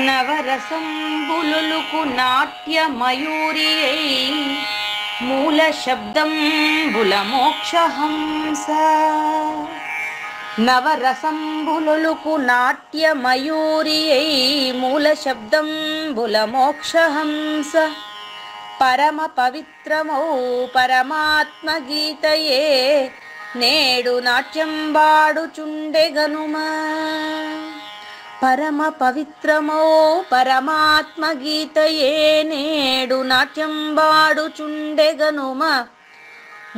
నవరసంబులుకు నాట్య మయూరియై మూల శబ్దంబుల మోక్షహంస. నవరసంబులుకు నాట్య మయూరియై మూల శబ్దంబుల మోక్షహంస. పరమ పవిత్రమౌ పరమాత్మ గీతయే నేడు నాట్యం బాడుచుండెగనుమా. పరమ పవిత్రమౌ పరమాత్మ గీతయే నేడు నాట్యం బాడుచుండెగనుమ.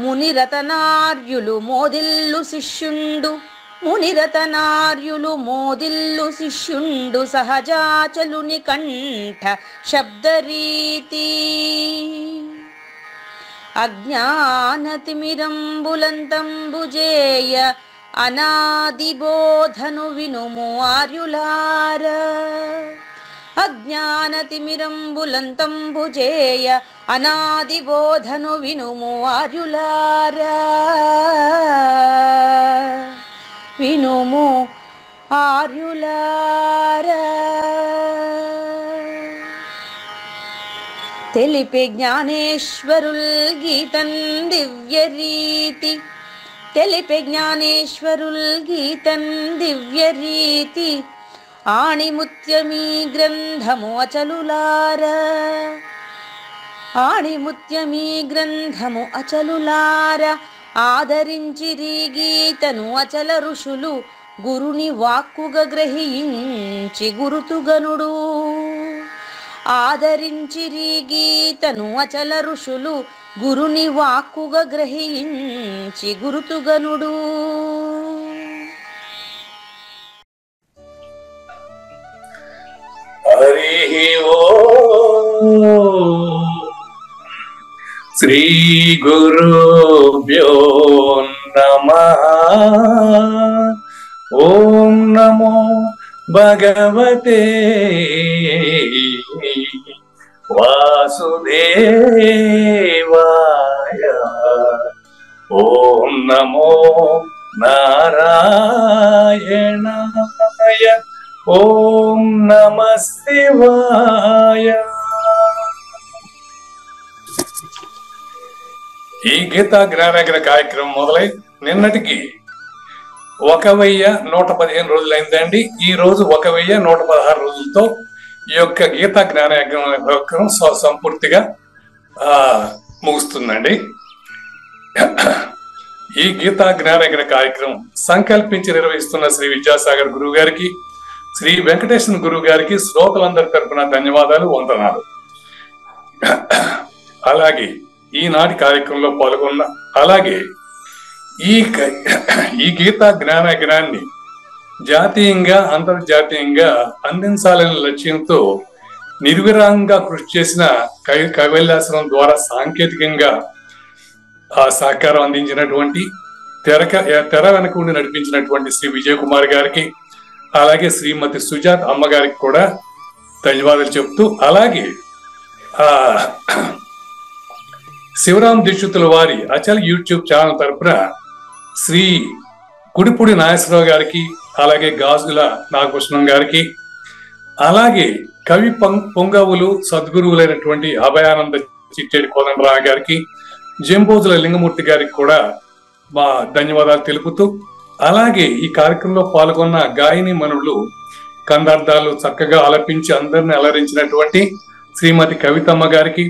మునిరతనార్యులు మోదిల్లు శిష్యుండు, మునిరతనార్యులు మోదిల్లు శిష్యుండు సహజాచలుని కంఠ శబ్దరీతి. అజ్ఞానతిమిరంబులంతంబుజేయ అనాదిబోధను వినుము ఆర్యులార. అజ్ఞానతిమిరంబులంతంబుజేయ అనాదిబోధను వినుము ఆర్యులార. వినుము ఆర్యులార. తెలిపే జ్ఞానేశ్వరుల్ గీతన్ దివ్య రీతి. తెలిపే జ్ఞానేశ్వరుల్ గీతన్ దివ్య రీతి. ఆణిముత్యమీ గ్రంథము అచలులార. ఆణిముత్యమీ గ్రంథము అచలులార. ఆదరించిరి గీతను అచల ఋషులు గురుని వాక్కుగా గ్రహించి గురుతుగనుడు. ఆదరించిరి గీతను అచల ఋషులు గురుని వాక్కుగా గ్రహించి గురుతుగనుడు. హరి ఓం శ్రీ గురుభ్యో నమః. ఓం నమో భగవతే వాసుదేవాయ. ఓం నమో నారాయణాయ. ఓం నమః శివాయ. ఈ గీతా జ్ఞానయజ్ఞ కార్యక్రమం మొదలై నిన్నటికి 1115 రోజులైందండి. ఈ రోజు 1116 రోజులతో ఈ యొక్క గీతా జ్ఞానయజ్ఞం కార్యక్రమం సంపూర్తిగా ముగుస్తుందండి. ఈ గీతా జ్ఞానయజ్ఞ కార్యక్రమం సంకల్పించి నిర్వహిస్తున్న శ్రీ విద్యాసాగర్ గురువు గారికి, శ్రీ వెంకటేశ్వర గురువు గారికి శ్రోతలందరి తరపున ధన్యవాదాలు, వందనాలు. అలాగే ఈనాటి కార్యక్రమంలో పాల్గొన్న, అలాగే ఈ గీతా జ్ఞానయజ్ఞాన్ని జాతీయంగా అంతర్జాతీయంగా అందించాలనే లక్ష్యంతో నిర్విరామంగా కృషి చేసిన కైవల్యాశ్రమం ద్వారా సాంకేతికంగా ఆ సహకారం అందించినటువంటి తెర వెనక ఉండి నడిపించినటువంటి శ్రీ విజయ్ కుమార్ గారికి, అలాగే శ్రీమతి సుజాత్ అమ్మగారికి కూడా ధన్యవాదాలు చెప్తూ, అలాగే శివరాం దీక్షితుల వారి అచల్ యూట్యూబ్ ఛానల్ తరపున శ్రీ కుడిపూడి నాగేశ్వరరావు గారికి, అలాగే గాజుల నాగకృష్ణం గారికి, అలాగే కవి పొంగవులు సద్గురువులైనటువంటి అభయానంద చిట్టేడి కోదండరావు గారికి, జంబోజుల లింగమూర్తి గారికి కూడా మా ధన్యవాదాలు తెలుపుతూ, అలాగే ఈ కార్యక్రమంలో పాల్గొన్న గాయని మనులు కందార్థాలు చక్కగా ఆలపించి అందరిని అలరించినటువంటి శ్రీమతి కవితమ్మ గారికి,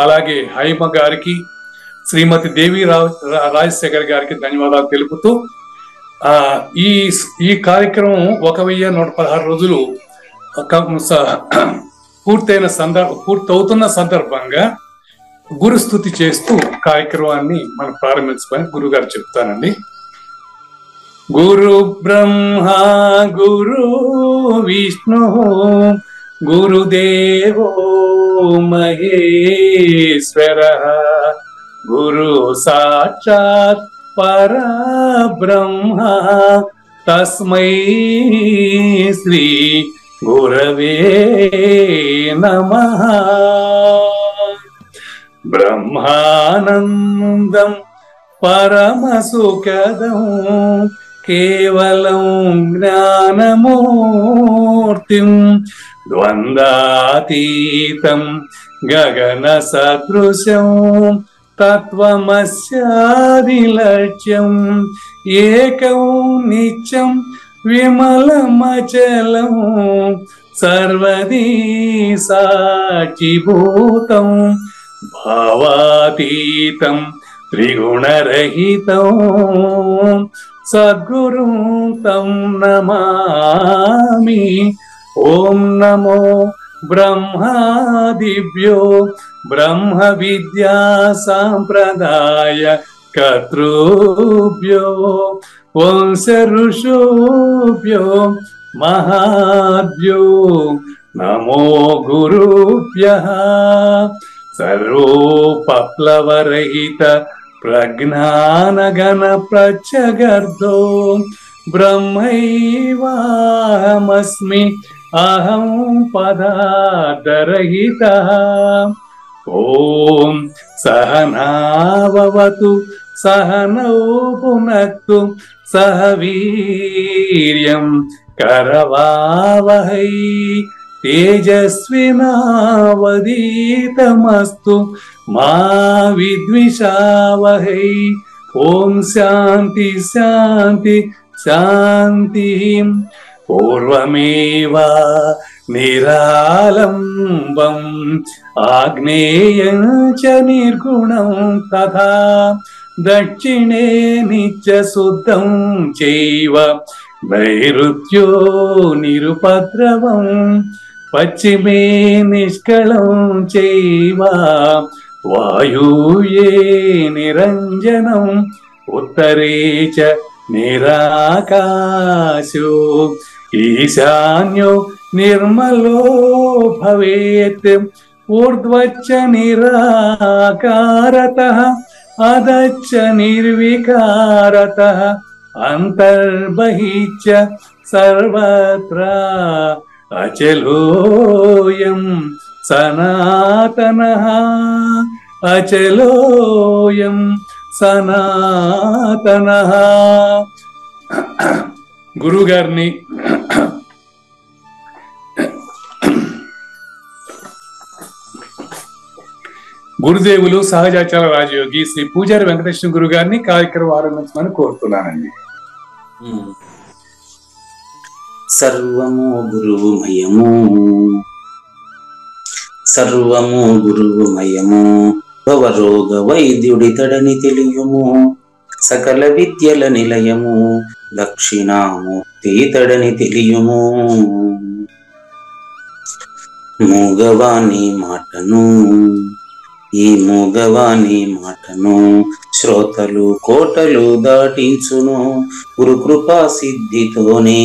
అలాగే హైమ గారికి, శ్రీమతి దేవి రాజశేఖర్ గారికి ధన్యవాదాలు తెలుపుతూ, ఈ కార్యక్రమం 1116 రోజులు పూర్తవుతున్న సందర్భంగా గురుస్తుతి చేస్తూ కార్యక్రమాన్ని మనం ప్రారంభించుకొని గురువు గారు చెప్తానండి. గురు బ్రహ్మ గురు విష్ణు గురుదేవో మహేశ్వర గురు సాక్షాత్ పరబ్రహ్మ తస్మై శ్రీ గురవే నమః. బ్రహ్మానందం పరమసుఖదం కేవలం జ్ఞానమూర్తిం ద్వంద్వాతీతం గగన సదృశం తత్వమస్యాదిలక్ష్యం ఏకం నిత్యం విమలమచలం సర్వదీ సాక్షిభూతం భావాతీతం త్రిగుణరహితం సద్గురుం తం నమామి. ఓం నమో బ్రహ్మాదిభ్యో బ్రహ్మ విద్యా సాంప్రదాయ కర్తృభ్యో వంశ ఋషుభ్యో మహాభ్యో నమో గురుభ్యః. సర్వోపప్లవరహిత ప్రజ్ఞానగణ ప్రత్యగర్ధో బ్రహ్మైవాహమస్మి అహం పదార్థరహితః. ఓం సహనావవతు సహనౌ భునక్తు సహ వీర్యం కరవావహై తేజస్వినావదీతమస్తు మా విద్విషావహై. ఓం శాంతి శాంతి శాంతి. పూర్వమేవ నిరాలంబం ఆగ్నేయం చ నిర్గుణం తథా దక్షిణే నిత్యశుద్ధం చైవ నైరుత్యో నిరుపద్రవం పశ్చిమే నిష్కళం చైవ వాయువ్యే నిరంజనం ఉత్తరే చ నిరాకాశో ఈశాన్యో నిర్మలో భవేత్ ఊర్ధ్వచ్చ నిరాకారతః అధశ్చ నిర్వికారతః అంతర్బహిశ్చ సర్వత్రా అచలోయం సనాతనః అచలోయం సనాతనః. గురువు గారిని గురుదేవులు సహజాచార రాజయోగి శ్రీ పూజారి వెంకటేశ్వర గురు గారిని కార్యక్రమం ఆరంభించమని కోరుతున్నానండి. సర్వము గురువుమయము, సర్వము గురువుమయము, భవరోగ వైద్యుడితడని తెలియము, సకల విద్యల నిలయము, దక్షిణామూర్తి తడని తెలియము. మూగవాణి మాటను, ఈ మూగవాణి మాటను శ్రోతలు కోటలు దాటించును, గురుకృపా సిద్ధితోనే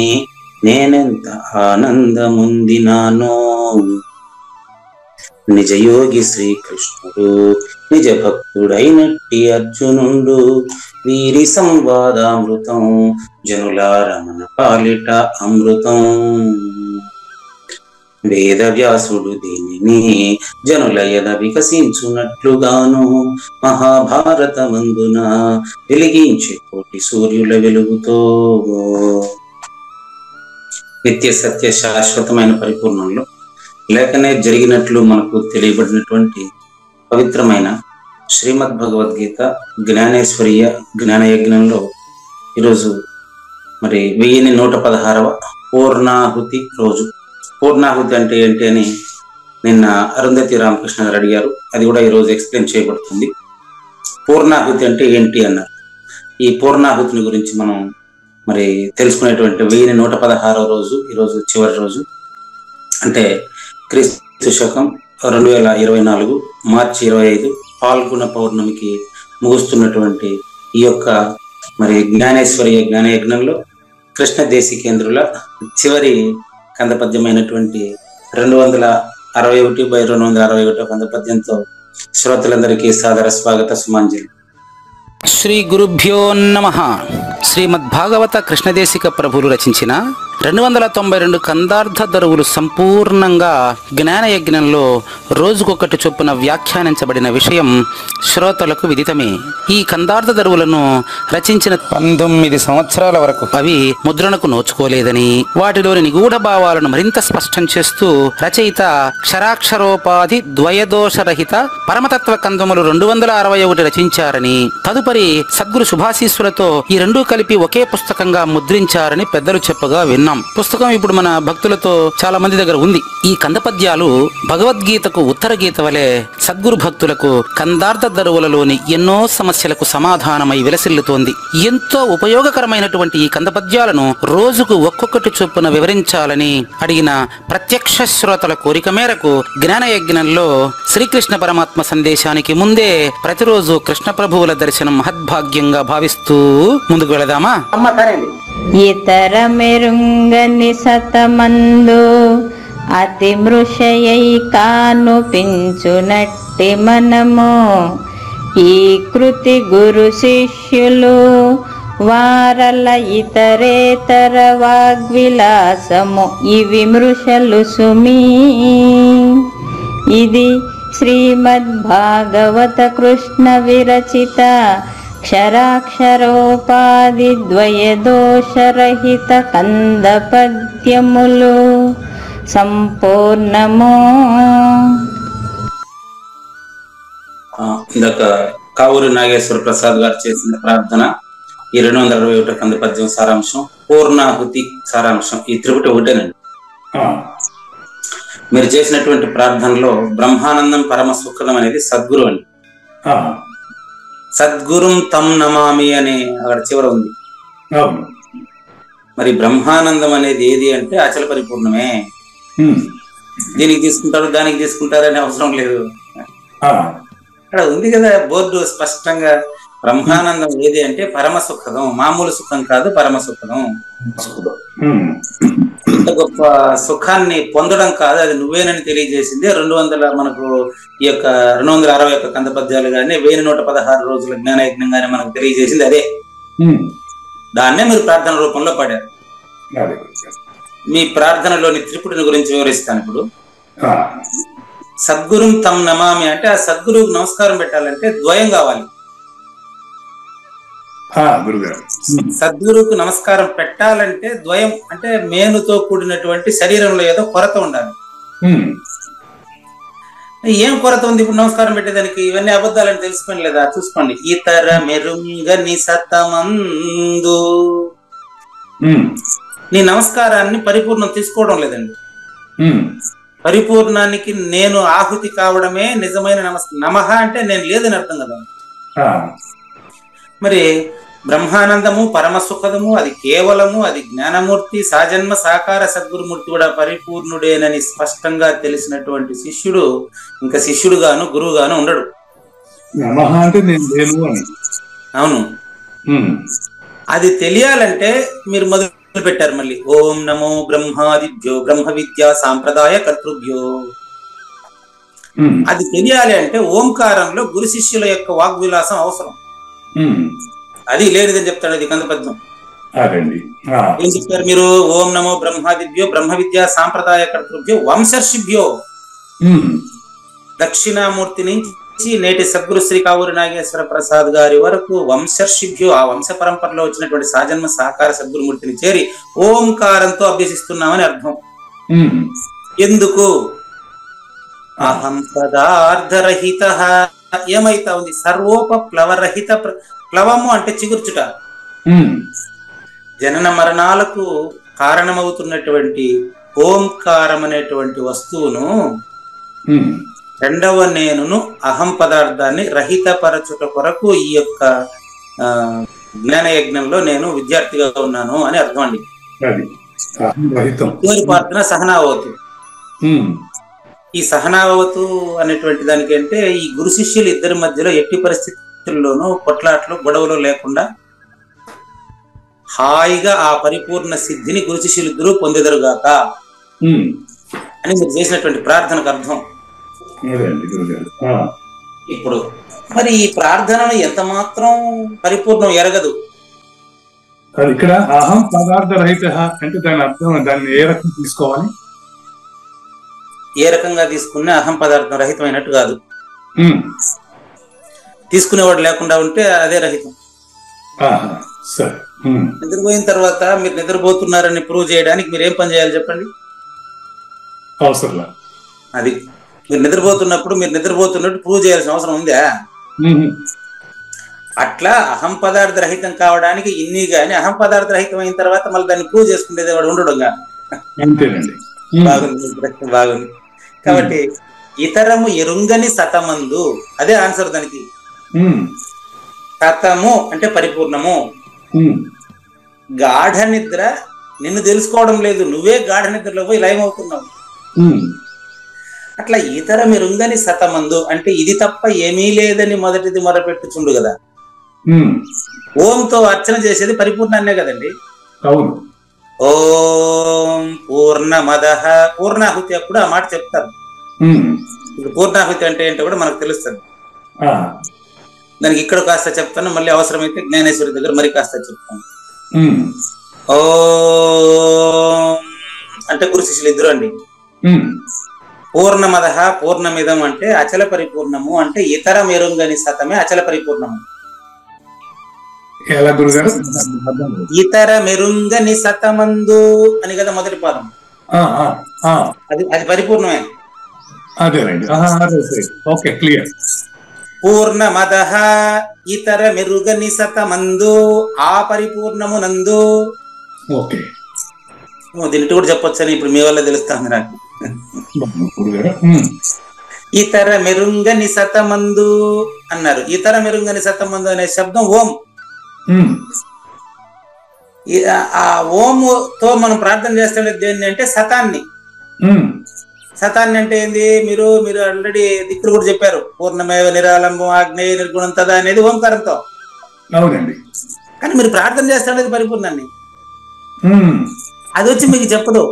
నేనెంత ఆనందముందినానో. నిజయోగి శ్రీకృష్ణుడు నిజ భక్తుడైనట్టి అర్జునుండు, వీరి సంవాదామృతం జనులారమణ పాలిట అమృతం. వేదవ్యాసుడు దీనిని జనుల ఎద వికసించున్నట్లుగాను, మహాభారతమందున వెలిగించే కోటి సూర్యుల వెలుగుతో నిత్య సత్య శాశ్వతమైన పరిపూర్ణంలో లేఖనే జరిగినట్లు మనకు తెలియబడినటువంటి పవిత్రమైన శ్రీమద్ భగవద్గీత జ్ఞానేశ్వరీయ జ్ఞానయజ్ఞంలో ఈరోజు మరి 1116వ పూర్ణాహుతి రోజు. పూర్ణాహుతి అంటే ఏంటి అని నిన్న అరుంధతి రామకృష్ణ గారు అడిగారు, అది కూడా ఈరోజు ఎక్స్ప్లెయిన్ చేయబడుతుంది. పూర్ణాహుతి అంటే ఏంటి అన్నారు. ఈ పూర్ణాహుతిని గురించి మనం మరి తెలుసుకునేటువంటి 1116వ రోజు ఈరోజు చివరి రోజు. అంటే క్రీస్తు శకం 2024 మార్చి 25 పాల్గొన పౌర్ణమికి ముగుస్తున్నటువంటి ఈ యొక్క మరి జ్ఞానేశ్వరీయ జ్ఞానయజ్ఞంలో కృష్ణ దేశికేంద్రుల చివరి కందపద్యమైనటువంటి 261/261 కందపద్యంతో శ్రోతలందరికీ సాదర స్వాగత సుమాంజలి. శ్రీ గురుభ్యో నమః. శ్రీమద్భాగవత కృష్ణదేశిక ప్రభులు రచించిన 292 కందార్థ దరువులు సంపూర్ణంగా జ్ఞానయజ్ఞంలో రోజుకొకటి చొప్పున వ్యాఖ్యానించబడిన విషయం శ్రోతలకు విదితమే. ఈ కందార్థ దరువులను రచించిన 19 సంవత్సరాల వరకు అవి ముద్రణకు నోచుకోలేదని, వాటిలోని నిగూఢ భావాలను మరింత స్పష్టం చేస్తూ రచయిత క్షరాక్షరోపాధి ద్వయదోషరహిత పరమతత్వ కందములు 261 రచించారని, తదుపరి సద్గురు శుభాశీస్సులతో ఈ రెండూ కలిపి ఒకే పుస్తకంగా ముద్రించారని పెద్దలు చెప్పగా విన్నాం. పుస్తకం ఇప్పుడు మన భక్తులతో చాలా మంది దగ్గర ఉంది. ఈ కందపద్యాలు భగవద్గీతకు ఉత్తర గీత వలె సద్గురు భక్తులకు కందార్థ దరువులలోని ఎన్నో సమస్యలకు సమాధానమై విలసిల్లుతోంది. ఎంతో ఉపయోగకరమైనటువంటి ఈ కందపద్యాలను రోజుకు ఒక్కొక్కటి చొప్పున వివరించాలని అడిగిన ప్రత్యక్ష శ్రోతల కోరిక మేరకు జ్ఞానయజ్ఞంలో శ్రీకృష్ణ పరమాత్మ సందేశానికి ముందే ప్రతిరోజు కృష్ణ ప్రభువుల దర్శనం మహద్భాగ్యంగా భావిస్తూ ముందుకు వెళదామా? ఇతర మెరుంగని సతమందు అతి మృషయై కానుపించునట్టి మనము ఈ కృతి గురు శిష్యులు వారల ఇతరేతర వాగ్విలాసము ఇవి మృషలు సుమీ. ఇది శ్రీమద్భాగవత కృష్ణ విరచిత క్షరాక్షరోపాధి ద్వయదోషరహిత కందపద్యములు సంపూర్ణము. ఇందాక కావూరి నాగేశ్వర ప్రసాద్ గారు చేసిన ప్రార్థన, ఈ 261 కందపద్యం సారాంశం, పూర్ణాహుతి సారాంశం, ఈ త్రిపుటి ఒకటేనండి. మీరు చేసినటువంటి ప్రార్థనలో బ్రహ్మానందం పరమ సుఖదం అనేది సద్గురు అండి. సద్గురుం తం నమామి అని అక్కడ చివర ఉంది. మరి బ్రహ్మానందం అనేది ఏది అంటే అచల పరిపూర్ణమే. దీనికి తీసుకుంటారు దానికి తీసుకుంటారు అనే అవసరం లేదు. అక్కడ ఉంది కదా బోర్డు స్పష్టంగా, బ్రహ్మానందం ఏది అంటే పరమ సుఖదం, మామూలు సుఖం కాదు, పరమ సుఖదం. ఇంత గొప్ప సుఖాన్ని పొందడం కాదు, అది నువ్వేనని తెలియజేసింది. 200 మనకు ఈ యొక్క 261 కందపద్యాలు కానీ 1116 రోజుల జ్ఞానయజ్ఞం కానీ మనకు తెలియజేసింది అదే. దాన్నే మీరు ప్రార్థన రూపంలో పాడారు. మీ ప్రార్థనలోని త్రిపుటిని గురించి వివరిస్తాను ఇప్పుడు. సద్గురుం తం నమామి అంటే ఆ సద్గురువుకు నమస్కారం పెట్టాలంటే ద్వయం కావాలి. సద్గురువుకు నమస్కారం పెట్టాలంటే ద్వయం అంటే మేనుతో కూడినటువంటి శరీరంలో ఏదో కొరత ఉండాలి. ఏం కొరత ఉంది ఇప్పుడు నమస్కారం పెట్టేదానికి? ఇవన్నీ అబద్ధాలని తెలుసుకొని లేదా చూసుకోండి. ఇతర మెరుంగని సతమందు, నీ నమస్కారాన్ని పరిపూర్ణం తీసుకోవడం లేదండి. పరిపూర్ణానికి నేను ఆహుతి కావడమే నిజమైన నమః అంటే నేను లేదని అర్థం కదా. మరి బ్రహ్మానందము పరమ సుఖదము అది కేవలము, అది జ్ఞానమూర్తి, సాజన్మ సాకార సద్గురుమూర్తి కూడా పరిపూర్ణుడేనని స్పష్టంగా తెలిసినటువంటి శిష్యుడు ఇంకా శిష్యుడుగాను గురువుగాను ఉండడు. అవును, అది తెలియాలంటే మీరు మొదలు పెట్టారు మళ్ళీ ఓం నమో బ్రహ్మాదిభ్యో బ్రహ్మ విద్యా సాంప్రదాయ కర్తృభ్యో. అది తెలియాలి అంటే ఓంకారంలో గురు శిష్యుల యొక్క వాగ్విలాసం అవసరం. అది లేనిదని చెప్తాడు అది కందపద్యం. ఏం చెప్తారు మీరు? ఓం నమో బ్రహ్మాదిభ్యో బ్రహ్మ విద్యా సాంప్రదాయ కర్తృభ్యో వంశర్షిభ్యో. దక్షిణామూర్తి నుంచి నేటి సద్గురు శ్రీ కావూరి నాగేశ్వర ప్రసాద్ గారి వరకు వంశర్షిభ్యో, ఆ వంశ పరంపరలో వచ్చినటువంటి సాజన్మ సాకార సద్గురుమూర్తిని చేరి ఓంకారంతో అభ్యసిస్తున్నామని అర్థం. ఎందుకు? అహం పదార్థరహిత. ఏమైతా ఉంది? సర్వోపప్లవరహిత. ప్లవము అంటే చిగుర్చుట. జనన మరణాలకు కారణమవుతున్నటువంటి ఓంకారం అనేటువంటి వస్తువును, రెండవ నేనును అహం పదార్థాన్ని రహితపరచుట కొరకు ఈ యొక్క జ్ఞానయజ్ఞంలో నేను విద్యార్థిగా ఉన్నాను అని అర్థం అండి. ప్రార్థన సహనావతు. ఈ సహనావతు అనేటువంటి దానికి అంటే ఈ గురు శిష్యులు ఇద్దరి మధ్యలో ఎట్టి పరిస్థితుల్లోనూ కొట్లాట్లు గొడవలు లేకుండా హాయిగా ఆ పరిపూర్ణ సిద్ధిని గురు శిష్యులు ఇద్దరు పొందెదరుగాక అని మీరు చేసినటువంటి ప్రార్థనకు అర్థం. ఇప్పుడు మరి ఈ ప్రార్థనను ఎంత మాత్రం పరిపూర్ణం ఎరగదు. అది ఇక్కడ అహం పదార్థ రహిత అంటే దాని అర్థం, దాన్ని ఏ రకం తీసుకోవాలి? ఏ రకంగా తీసుకున్నా అహం పదార్థం రహితమైనట్టు కాదు. ఉమ్. తీసుకునేవాడు లేకుండా ఉంటే అదే రహితం. ఆహా, సరే. ఉమ్. నిద్రపోయిన తర్వాత మీరు నిద్రపోతున్నారని ప్రూవ్ చేయడానికి మీరు ఏం పని చేయాలి చెప్పండి? అవసరంలా. అది మీరు నిద్రపోతున్నప్పుడు మీరు నిద్రపోతున్నట్టు ప్రూవ్ చేయాల్సిన అవసరం ఉందా? ఉమ్. అట్లా అహం పదార్థ రహితం కావడానికి ఇన్ని గాని అహం పదార్థ రహితం అయిన తర్వాత మళ్ళీ దాన్ని ప్రూవ్ చేసుకునేది వాడు ఉండడుగా. అంతేనండి. బాగుంది, బాగుంది. కాబట్టి ఇతరము ఎరుంగని సతమందు, అదే ఆన్సర్ దానికి. ఉమ్. సతము అంటే పరిపూర్ణము. ఉమ్. గాఢ నిద్ర నిన్ను తెలుసుకోవడం లేదు, నువ్వే గాఢ నిద్రలో పోయి లయమవుతున్నావు. ఉమ్. అట్లా ఇతర మెరుంగని సతమందు అంటే ఇది తప్ప ఏమీ లేదని మొదటిది మొదలుపెట్టుచుండు కదా. ఉమ్. ఓంతో అర్చన చేసేది పరిపూర్ణాన్నే కదండి. అవును. ఓం పూర్ణమదః, పూర్ణాహుతి అప్పుడు ఆ మాట చెప్తారు. ఉమ్. ఇప్పుడు పూర్ణాహుతి అంటే ఏంటో కూడా మనకు తెలుస్తుంది. ఆ. దానికి ఇక్కడ కాస్త చెప్తాను, మళ్ళీ అవసరమైతే జ్ఞానేశ్వరి దగ్గర మరి కాస్త చెప్తాను. ఉమ్. ఓం అంటే గురు శిష్యులు ఇద్దరు అండి. ఉమ్. పూర్ణమదః పూర్ణమిదం అంటే అచల పరిపూర్ణము, అంటే ఇతర మెరుంగని సతమే అచల పరిపూర్ణము. ఎలా గురుగారు? ఇతర మెరుంగని సతమందు అని కదా మొదటి పాదం. అది పరిపూర్ణమే. అదేనండి. Okay, clear. పూర్ణమదః ఇతర మెరుగని సతమందు ఆ పరిపూర్ణము నందు. ఓకే, దీనికి కూడా చెప్పొచ్చని ఇప్పుడు మీ వల్ల తెలుస్తుంది నాకు. ఇతర మెరుంగని సతమందు అన్నారు. ఇతర మెరుంగని సతమందు అనే శబ్దం ఓం. ఆ ఓముతో మనం ప్రార్థన చేస్తాం దేన్ని అంటే సతాన్ని. సతాన్ని అంటే ఏంది? మీరు ఆల్రెడీ దిక్కులు కూడా చెప్పారు, పూర్ణమేవ నిరాలంబం ఆగ్నేయ నిర్గుణం తదా అనేది ఓంకారంతో. అవునండి. కానీ మీరు ప్రార్థన చేస్తాడేది పరిపూర్ణాన్ని. అది వచ్చి మీకు చెప్పదు,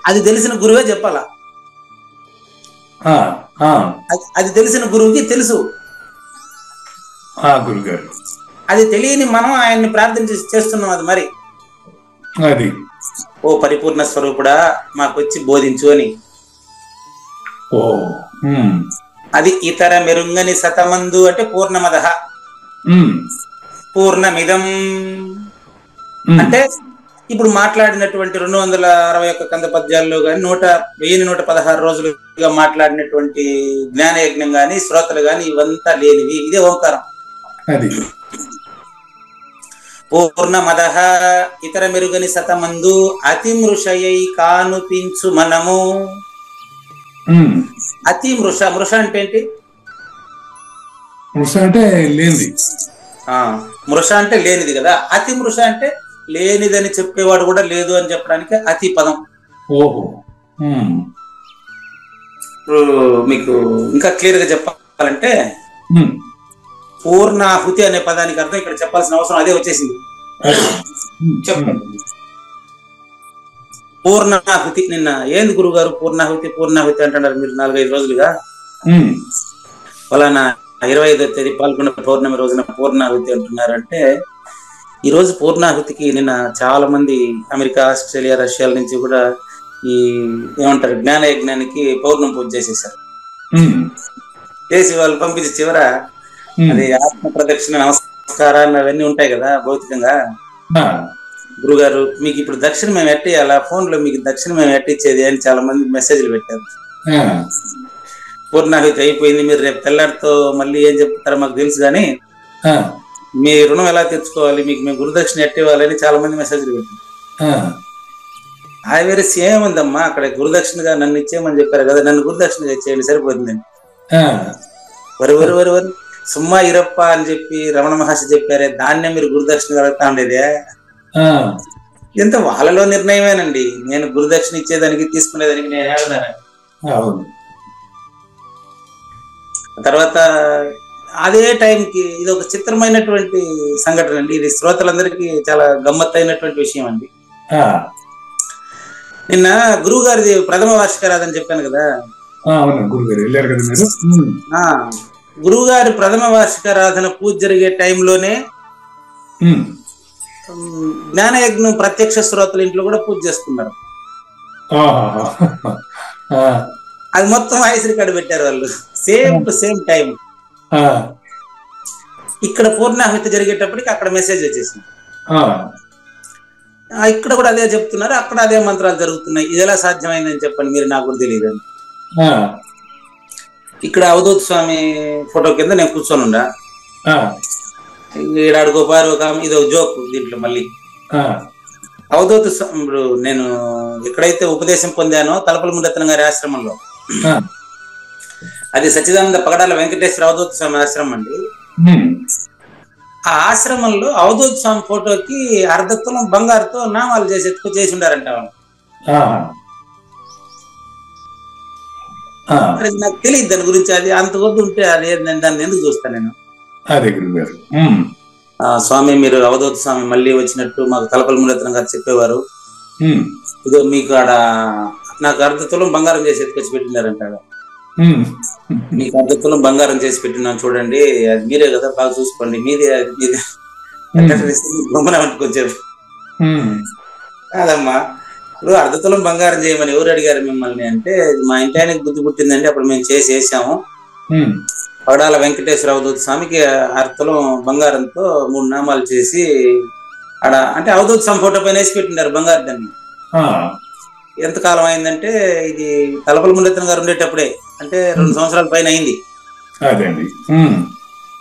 అది తెలిసిన గురువే చెప్పాలా. అది తెలిసిన గురువుకి తెలుసు. గురుగారు అది తెలియని మనం ఆయన్ని ప్రార్థన చేస్తున్నాం. అది మరి అది ఓ పరిపూర్ణ స్వరూపుడా మాకొచ్చి బోధించు అని. అది ఇతర మెరుంగని సతమందు అంటే పూర్ణమదః. పూర్ణమిదం అంటే ఇప్పుడు మాట్లాడినటువంటి 261 కంద పద్యాల్లో కానీ 1116 రోజులుగా మాట్లాడినటువంటి జ్ఞానయజ్ఞం గాని శ్రోతలు గాని ఇవంతా లేనివి. ఇదే ఓంకారం. అది పూర్ణమదః ఇతర మెరుగని సతమందు అతిమృషయై కానుపించు మనము. అతి మృష, మృష అంటే ఏంటి? మృష అంటే లేనిది. మృష అంటే లేనిది కదా. అతి మృష అంటే లేనిదని చెప్పేవాడు కూడా లేదు అని చెప్పడానికి అతి పదం. ఓహో. మీకు ఇంకా క్లియర్ గా చెప్పాలంటే పూర్ణాహుతి అనే పదానికి అర్థం ఇక్కడ చెప్పాల్సిన అవసరం అదే వచ్చేసింది. చెప్పండి. పూర్ణాహుతి. నిన్న ఏంది గురుగారు పూర్ణాహుతి పూర్ణాహుతి అంటున్నారు మీరు 4-5 రోజులుగా? ఫలానా 25వ తేదీ పాల్గొన్న పౌర్ణమి రోజున పూర్ణాహుతి అంటున్నారంటే, ఈ రోజు పూర్ణాహుతికి నిన్న చాలా మంది అమెరికా, ఆస్ట్రేలియా, రష్యాల నుంచి కూడా ఈ ఏమంటారు జ్ఞాన యజ్ఞానికి పౌర్ణమి పూజ చేసేసారు. చేసి వాళ్ళు పంపించి చివర అది ఆత్మ ప్రదక్షిణ నమస్కారాలు అవన్నీ ఉంటాయి కదా భౌతికంగా. గురుగారు మీకు ఇప్పుడు దక్షిణ మేము ఎట్టేయాలా, ఫోన్ లో మీకు దక్షిణ మేము ఎట్టిచ్చేది అని చాలా మంది మెసేజ్లు పెట్టారు. పూర్ణాహుతి అయిపోయింది, మీరు రేపు తెల్లారితో మళ్ళీ ఏం చెప్తారో మాకు తెలుసు కానీ మీ రుణం ఎలా తెచ్చుకోవాలి, మీకు మేము గురుదక్షిణ ఎట్టేవాలని చాలా మంది మెసేజ్లు పెట్టారు. అది వేరే సేమ్ ఉందమ్మా, అక్కడ గురుదక్షిణగా నన్ను ఇచ్చేయమని చెప్పారు కదా, నన్ను గురుదక్షిణగా ఇచ్చేయండి సరిపోతుందండి. వరి వరి వరి వరి సుమ్మా ఇరప్ప అని చెప్పి రమణ మహర్షి చెప్పారే, దాన్నే మీరు గురుదక్షిణ కలుగుతా ఉండేదే. ఎంత వాళ్ళలో నిర్ణయమేనండి. నేను గురుదక్షిణ ఇచ్చేదానికి తీసుకునేదానికి నేను ఏడదాను. తర్వాత అదే టైంకి ఇది ఒక చిత్రమైనటువంటి సంఘటన అండి. ఇది శ్రోతలందరికీ చాలా గమ్మత్తైనటువంటి విషయం అండి. నిన్న గురువు గారిది ప్రథమ వార్షికారాధన చెప్పాను కదా. గురువు గారి ప్రథమ వార్షికారాధన పూజ జరిగే టైంలోనే జ్ఞానయజ్ఞం ప్రత్యక్ష శ్రోతల ఇంట్లో కూడా పూజ చేస్తున్నారు. అది మొత్తం వాయిస్ రికార్డు పెట్టారు వాళ్ళు, సేమ్ టు సేమ్ టైం. ఇక్కడ పూర్ణాహుతి జరిగేటప్పటికి అక్కడ మెసేజ్ వచ్చేసింది. ఇక్కడ కూడా అదే చెప్తున్నారు, అక్కడ అదే మంత్రాలు జరుగుతున్నాయి. ఇది ఎలా సాధ్యమైందని చెప్పండి మీరు, నాకు కూడా తెలియదు. ఇక్కడ అవధూత స్వామి ఫోటో కింద నేను కూర్చొని ఉండా, ఈడాడుకోపారు ఇది ఒక జోక్ దీంట్లో. మళ్ళీ అవధూత ఇప్పుడు నేను ఎక్కడైతే ఉపదేశం పొందానో తలపల మురళీరత్నం గారి ఆశ్రమంలో, అది సచ్చిదానంద పగడాల వెంకటేశ్వర అవధూత స్వామి ఆశ్రమం అండి. ఆ ఆశ్రమంలో అవధూత స్వామి ఫోటోకి 1/2 తులం బంగారుతో నామాలు చేసి ఉండారంట వాళ్ళు. నాకు తెలియదు దాని గురించి, అది అంత వద్దు ఉంటే అది దాన్ని ఎందుకు చూస్తాను నేను. స్వామి మీరు అవధూత స్వామి మళ్ళీ వచ్చినట్టు మాకు తలపల మురళీరత్నం గారు చెప్పేవారు, ఇదో మీకు ఆడ నాకు 1/2 తులం బంగారం చేసి ఎత్తుకొచ్చి పెట్టినారంట. మీకు 1/2 తులం బంగారం చేసి పెట్టినాను చూడండి, అది మీరే కదా, బాగా చూసుకోండి, మీదే కొంచెం కాదమ్మా. ఇప్పుడు 1/2 తులం బంగారం చేయమని ఎవరు అడిగారు మిమ్మల్ని అంటే, మా ఇంటి ఆయనకి బుద్ధి పుట్టిందండి, అప్పుడు మేము చేసాము. పగడాల వెంకటేశ్వర అవధూత స్వామికి 1/2 తులం బంగారంతో 3 నామాలు చేసి ఆడ అంటే అవధూత స్వామి ఫోటో పైన వేసి పెట్టినారు బంగారు దాన్ని. ఎంతకాలం అయిందంటే ఇది తలపల మురళీరత్నం గారు ఉండేటప్పుడే, అంటే 2 సంవత్సరాల పైన అయింది.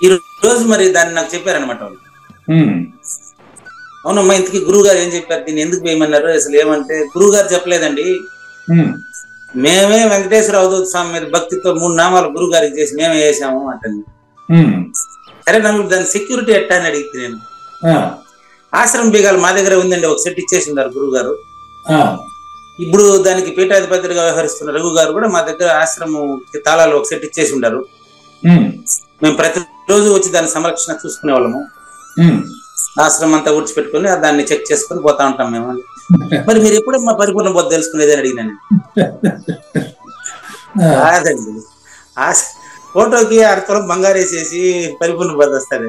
ఈ రోజు మరి దాన్ని నాకు చెప్పారనమాట వాళ్ళు. అవునమ్మా, ఇంతకీ గురువు గారు ఏం చెప్పారు, దీన్ని ఎందుకు వేయమన్నారు అసలు ఏమంటే, గురువు గారు చెప్పలేదండి, మేమే వెంకటేశ్వర అవధూత స్వామి మీద భక్తితో 3 నామాలు గురువు గారికి చేసి మేమే వేసాము అంటుంది. సరే నాకు దాని సెక్యూరిటీ ఎట్టా అని అడిగితే, నేను ఆశ్రమం బీగాలు మా దగ్గర ఉందండి, ఒక సెట్ ఇచ్చేసి ఉన్నారు గురువు గారు. ఇప్పుడు దానికి పీఠాధిపతిగా వ్యవహరిస్తున్న రఘు గారు కూడా మా దగ్గర ఆశ్రమం తాళాలు ఒక సెట్ ఇచ్చేసి ఉంటారు. మేము ప్రతిరోజు వచ్చి దాని సంరక్షణ చూసుకునే వాళ్ళము. ఆశ్రమం అంతా ఊడ్చిపెట్టుకుని దాన్ని చెక్ చేసుకుని పోతా ఉంటాం మేము. మరి మీరు ఎప్పుడు మా పరిపూర్ణ బోధ తెలుసుకునేది అని అడిగినాను. కాదండి, ఫోటోకి 1/2 తులం బంగారు వేసేసి పరిపూర్ణ బోధ వస్తుంది.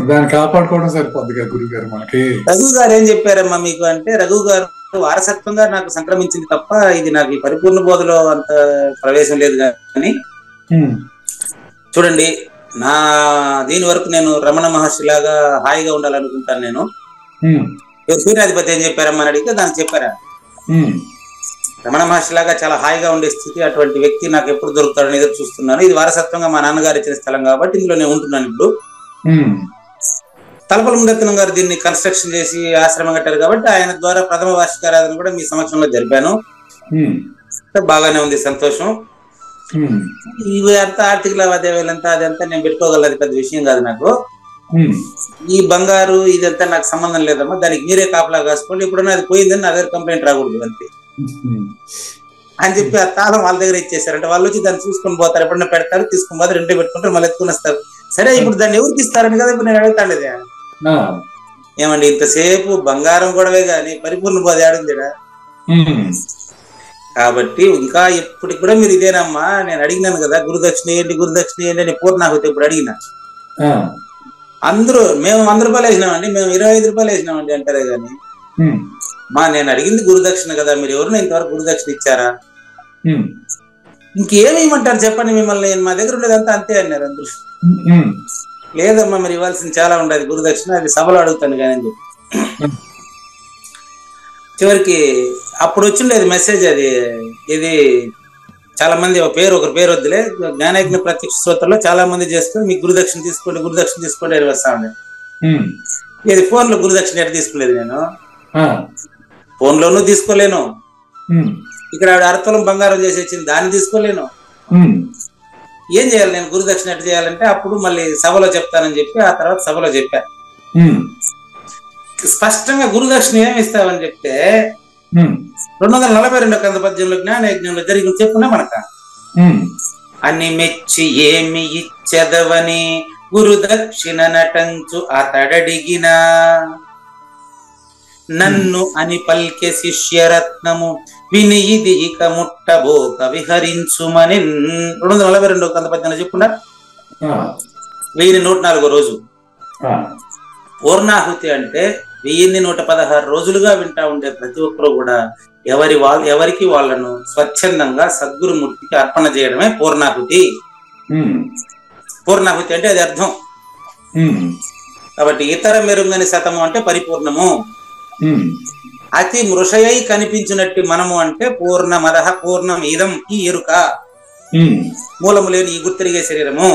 దాన్ని కాపాడుకోవడం సరిపోద్దిగా గురువు గారు మనకి. రఘు గారు ఏం చెప్పారమ్మా మీకు అంటే, రఘు గారు వారసత్వంగా నాకు సంక్రమించింది తప్ప ఇది నాకు ఈ పరిపూర్ణ బోధలో అంత ప్రవేశం లేదు కానీ, చూడండి నా దీని వరకు నేను రమణ మహర్షి లాగా హాయిగా ఉండాలనుకుంటాను. నేను సూర్యాధిపతి ఏం చెప్పారమ్మా అని అడిగితే దానికి చెప్పారా, రమణ మహర్షి లాగా చాలా హాయిగా ఉండే స్థితి, అటువంటి వ్యక్తి నాకు ఎప్పుడు దొరుకుతాడని ఎదురు చూస్తున్నాను. ఇది వారసత్వంగా మా నాన్నగారు ఇచ్చిన స్థలం కాబట్టి ఇందులో నేను ఉంటున్నాను. ఇప్పుడు తలపల మురళీరత్నం గారు దీన్ని కన్స్ట్రక్షన్ చేసి ఆశ్రమం కట్టారు కాబట్టి ఆయన ద్వారా ప్రథమ వార్షికారాధన కూడా మీ సమక్షంలో జరిపాను. బాగానే ఉంది, సంతోషం. ఇవి అంతా ఆర్థిక లావాదేవీలంతా అదంతా నేను పెట్టుకోగలదు, పెద్ద విషయం కాదు నాకు. ఈ బంగారు ఇదంతా నాకు సంబంధం లేదమ్మా, దానికి మీరే కాపలా కాసుకోండి, ఇప్పుడున్న అది పోయిందని నా దగ్గర కంప్లైంట్ రాకూడదు అంతే అని చెప్పి ఆ తాళం వాళ్ళ దగ్గర ఇచ్చేసారంటే, వాళ్ళు వచ్చి దాన్ని చూసుకొని పోతారు, ఎప్పుడన్నా పెడతారు, తీసుకుని పోతారు, రెండే పెట్టుకుంటారు, మళ్ళీ ఎత్తుకుని వస్తారు. సరే ఇప్పుడు దాన్ని ఎవరికి ఇస్తారని కదా ఇప్పుడు నేను అడుగుతాండేది. ఏమండి ఇంతసేపు బంగారం గొడవే గాని పరిపూర్ణ బోధ ఆడిందిడా. కాబట్టి ఇంకా ఇప్పటికి కూడా మీరు ఇదేనమ్మా, నేను అడిగినాను కదా గురుదక్షిణ ఏంటి అని పూర్ణాహుతి ఇప్పుడు అడిగిన. అందరూ మేము 100 రూపాయలు వేసినామండి, మేము 25 రూపాయలు వేసినామండి అంటారే గాని, నేను అడిగింది గురుదక్షిణ కదా, మీరు ఎవరైనా ఇంతవరకు గురుదక్షిణ ఇచ్చారా, ఇంకేమేమంటారు చెప్పండి మిమ్మల్ని, మా దగ్గర ఉండేదంతా అంతే అన్నారు అందరూ. లేదమ్మా మరి ఇవ్వాల్సింది చాలా ఉండదు గురుదక్షిణ, అది సభలో అడుగుతాను కానీ అని చెప్పి చివరికి అప్పుడు వచ్చిండేది మెసేజ్. అది ఇది చాలా మంది ఒకరి పేరు వద్దులే, జ్ఞానయజ్ఞ ప్రత్యక్ష శ్రోతల్లో చాలా మంది చేస్తూ మీకు గురుదక్షిణ తీసుకోండి అని వస్తా ఉండే. ఇది ఫోన్ లో గురుదక్షిణ ఎట్లా తీసుకోలేదు, నేను ఫోన్ లోనూ తీసుకోలేను, ఇక్కడ 1/2 తులం బంగారం చేసి వచ్చింది దాన్ని తీసుకోలేను. ఏం చేయాలి నేను గురుదక్షిణ ఎట్లా చేయాలంటే అప్పుడు మళ్ళీ సభలో చెప్తానని చెప్పి ఆ తర్వాత సభలో చెప్పా. స్పష్టంగా గురుదక్షిణ ఏమి ఇస్తావని చెప్తే 242 కంద పద్యంలో జ్ఞానయజ్ఞంలో జరిగిన చెప్పున్నా మనక, అని మెచ్చి ఏమి ఇచ్చెదవని గురుదక్షిణ నటంచు అతడడిగిన, నన్ను అని పల్కె శిష్యరత్నము విని ఇది ఇక ముట్టబోక విహరించుమని 242 కంద పద్యంలో చెప్పుకున్నా. 1104 రోజు పూర్ణాహుతి అంటే 1116 రోజులుగా వింటా ఉండే ప్రతి ఒక్కరు కూడా ఎవరికి వాళ్ళను స్వచ్ఛందంగా సద్గురుమూర్తికి అర్పణ చేయడమే పూర్ణాహుతి. పూర్ణాహుతి అంటే అది అర్థం. కాబట్టి ఇతర మెరుగని శతము అంటే పరిపూర్ణము. అతి మృషయై కనిపించినట్టు మనము అంటే పూర్ణమదః పూర్ణం ఇదం, ఈ ఎరుక, మూలము లేని ఈ గుర్తిరిగే శరీరము.